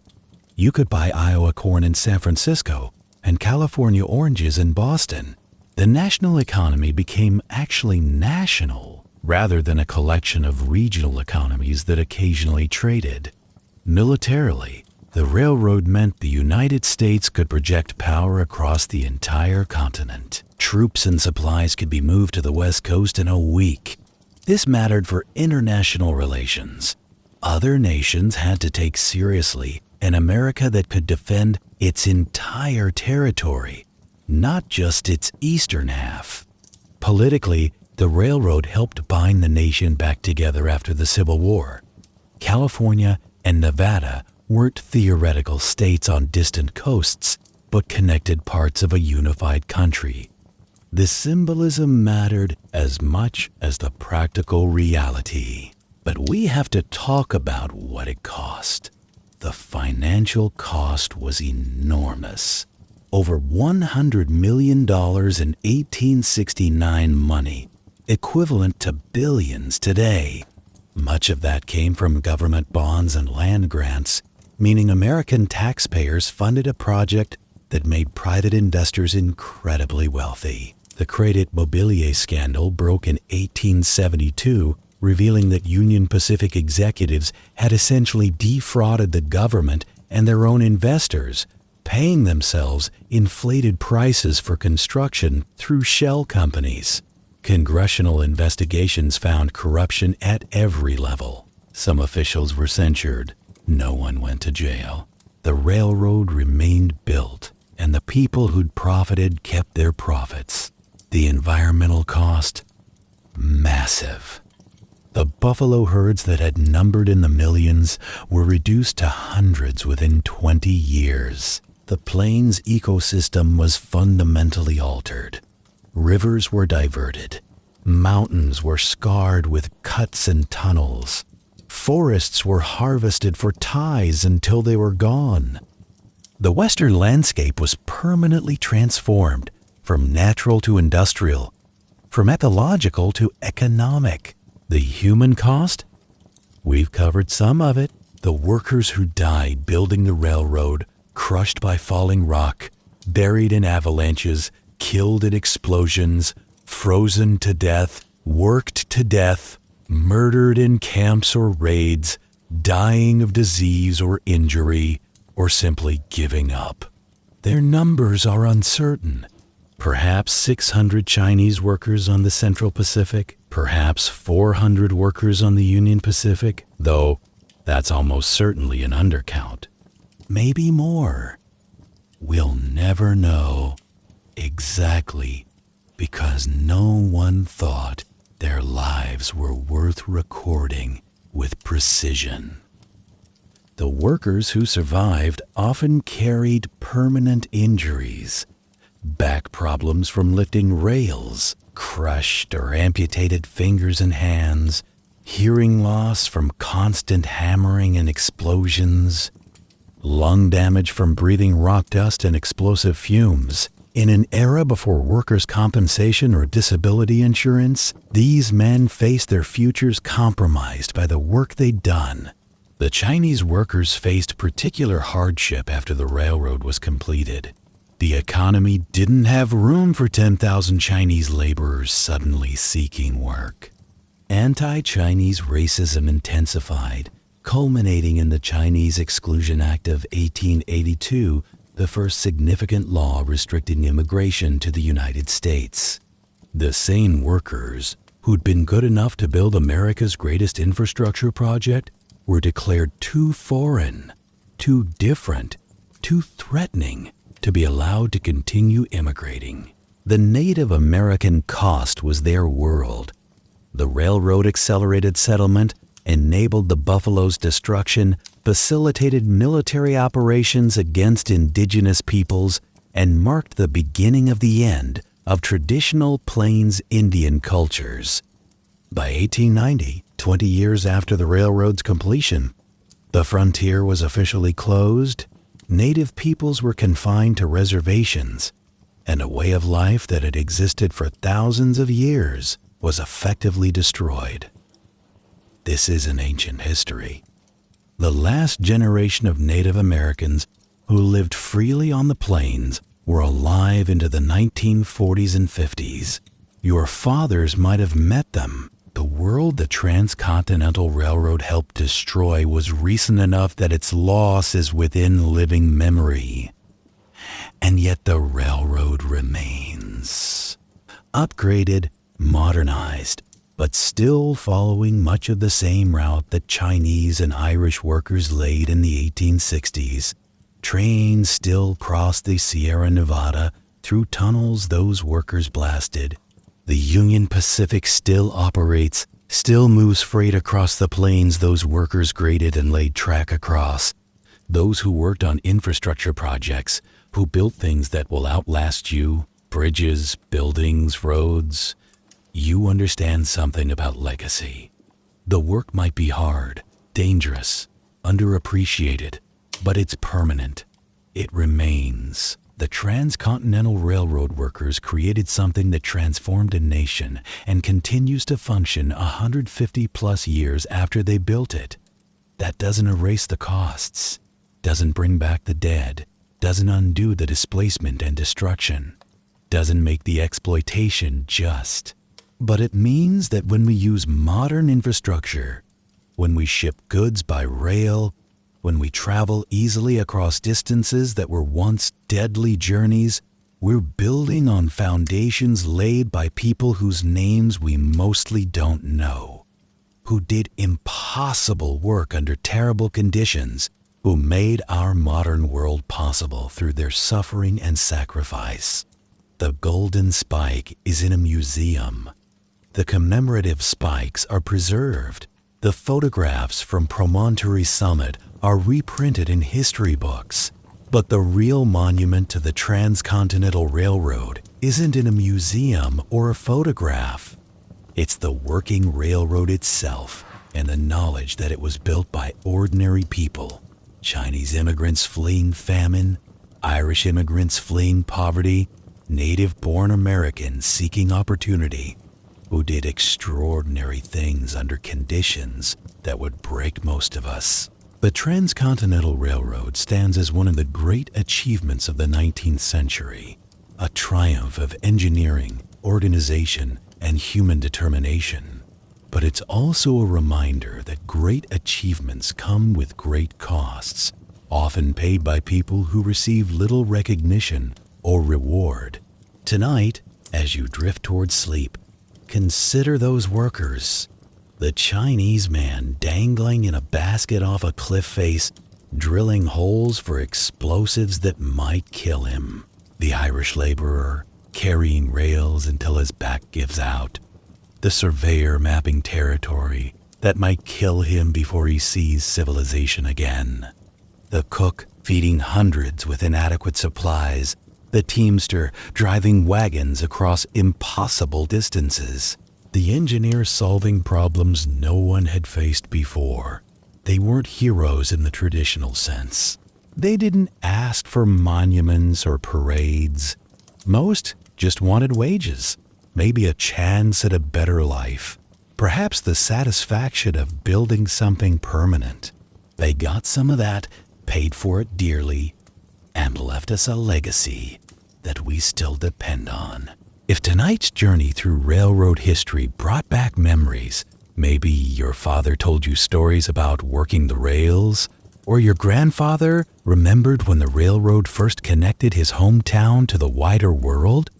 You could buy Iowa corn in San Francisco and California oranges in Boston. The national economy became actually national rather than a collection of regional economies that occasionally traded. Militarily, the railroad meant the United States could project power across the entire continent. Troops and supplies could be moved to the West Coast in a week. This mattered for international relations. Other nations had to take seriously an America that could defend its entire territory, not just its eastern half. Politically, the railroad helped bind the nation back together after the Civil War. California and Nevada weren't theoretical states on distant coasts, but connected parts of a unified country. The symbolism mattered as much as the practical reality. But we have to talk about what it cost. The financial cost was enormous. Over $100 million in 1869 money, equivalent to billions today. Much of that came from government bonds and land grants, meaning American taxpayers funded a project that made private investors incredibly wealthy. The Crédit Mobilier scandal broke in 1872, revealing that Union Pacific executives had essentially defrauded the government and their own investors, paying themselves inflated prices for construction through shell companies. Congressional investigations found corruption at every level. Some officials were censured. No one went to jail. The railroad remained built, and the people who'd profited kept their profits. The environmental cost? Massive. The buffalo herds that had numbered in the millions were reduced to hundreds within 20 years. The plains ecosystem was fundamentally altered. Rivers were diverted. Mountains were scarred with cuts and tunnels. Forests were harvested for ties until they were gone. The western landscape was permanently transformed, from natural to industrial, from ecological to economic. The human cost? We've covered some of it. The workers who died building the railroad, crushed by falling rock, buried in avalanches, killed in explosions, frozen to death, worked to death, murdered in camps or raids, dying of disease or injury, or simply giving up. Their numbers are uncertain. Perhaps 600 Chinese workers on the Central Pacific, perhaps 400 workers on the Union Pacific, though that's almost certainly an undercount. Maybe more. We'll never know exactly, because no one thought their lives were worth recording with precision. The workers who survived often carried permanent injuries, back problems from lifting rails, crushed or amputated fingers and hands, hearing loss from constant hammering and explosions, lung damage from breathing rock dust and explosive fumes. In an era before workers' compensation or disability insurance, these men faced their futures compromised by the work they'd done. The Chinese workers faced particular hardship after the railroad was completed. The economy didn't have room for 10,000 Chinese laborers suddenly seeking work. Anti-Chinese racism intensified, culminating in the Chinese Exclusion Act of 1882, the first significant law restricting immigration to the United States. The same workers who'd been good enough to build America's greatest infrastructure project were declared too foreign, too different, too threatening to be allowed to continue immigrating. The Native American cost was their world. The railroad accelerated settlement, enabled the buffalo's destruction, facilitated military operations against indigenous peoples, and marked the beginning of the end of traditional Plains Indian cultures. By 1890, 20 years after the railroad's completion, the frontier was officially closed. Native peoples were confined to reservations, and a way of life that had existed for thousands of years was effectively destroyed. This is an ancient history. The last generation of Native Americans who lived freely on the plains were alive into the 1940s and 50s. Your fathers might have met them. The world the Transcontinental Railroad helped destroy was recent enough that its loss is within living memory. And yet the railroad remains. Upgraded, modernized, but still following much of the same route that Chinese and Irish workers laid in the 1860s. Trains still cross the Sierra Nevada through tunnels those workers blasted. The Union Pacific still operates, still moves freight across the plains those workers graded and laid track across. Those who worked on infrastructure projects, who built things that will outlast you, bridges, buildings, roads. You understand something about legacy. The work might be hard, dangerous, underappreciated, but it's permanent. It remains. The Transcontinental Railroad workers created something that transformed a nation and continues to function 150 plus years after they built it. That doesn't erase the costs, doesn't bring back the dead, doesn't undo the displacement and destruction, doesn't make the exploitation just. But it means that when we use modern infrastructure, when we ship goods by rail, when we travel easily across distances that were once deadly journeys, we're building on foundations laid by people whose names we mostly don't know, who did impossible work under terrible conditions, who made our modern world possible through their suffering and sacrifice. The golden spike is in a museum. The commemorative spikes are preserved. The photographs from Promontory Summit are reprinted in history books. But the real monument to the Transcontinental Railroad isn't in a museum or a photograph. It's the working railroad itself and the knowledge that it was built by ordinary people. Chinese immigrants fleeing famine, Irish immigrants fleeing poverty, native-born Americans seeking opportunity, who did extraordinary things under conditions that would break most of us. The Transcontinental Railroad stands as one of the great achievements of the 19th century, a triumph of engineering, organization, and human determination. But it's also a reminder that great achievements come with great costs, often paid by people who receive little recognition or reward. Tonight, as you drift towards sleep, consider those workers. The Chinese man dangling in a basket off a cliff face, drilling holes for explosives that might kill him. The Irish laborer carrying rails until his back gives out. The surveyor mapping territory that might kill him before he sees civilization again. The cook feeding hundreds with inadequate supplies. The teamster driving wagons across impossible distances. The engineer solving problems no one had faced before. They weren't heroes in the traditional sense. They didn't ask for monuments or parades. Most just wanted wages, maybe a chance at a better life, perhaps the satisfaction of building something permanent. They got some of that, paid for it dearly, and left us a legacy that we still depend on. If tonight's journey through railroad history brought back memories, maybe your father told you stories about working the rails, or your grandfather remembered when the railroad first connected his hometown to the wider world,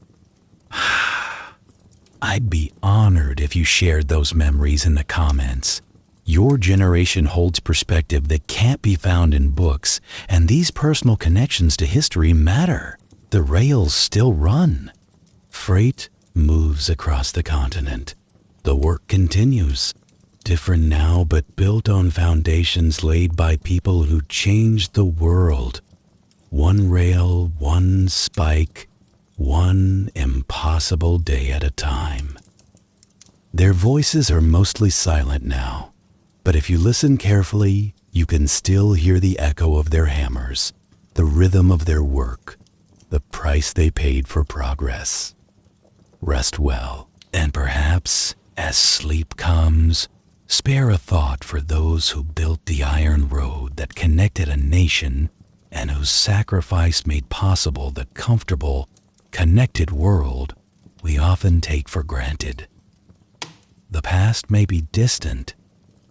I'd be honored if you shared those memories in the comments. Your generation holds perspective that can't be found in books, and these personal connections to history matter. The rails still run. Freight moves across the continent. The work continues. Different now, but built on foundations laid by people who changed the world. One rail, one spike, one impossible day at a time. Their voices are mostly silent now, but if you listen carefully, you can still hear the echo of their hammers, the rhythm of their work, the price they paid for progress. Rest well, and perhaps, as sleep comes, spare a thought for those who built the iron road that connected a nation and whose sacrifice made possible the comfortable, connected world we often take for granted. The past may be distant,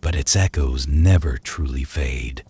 but its echoes never truly fade.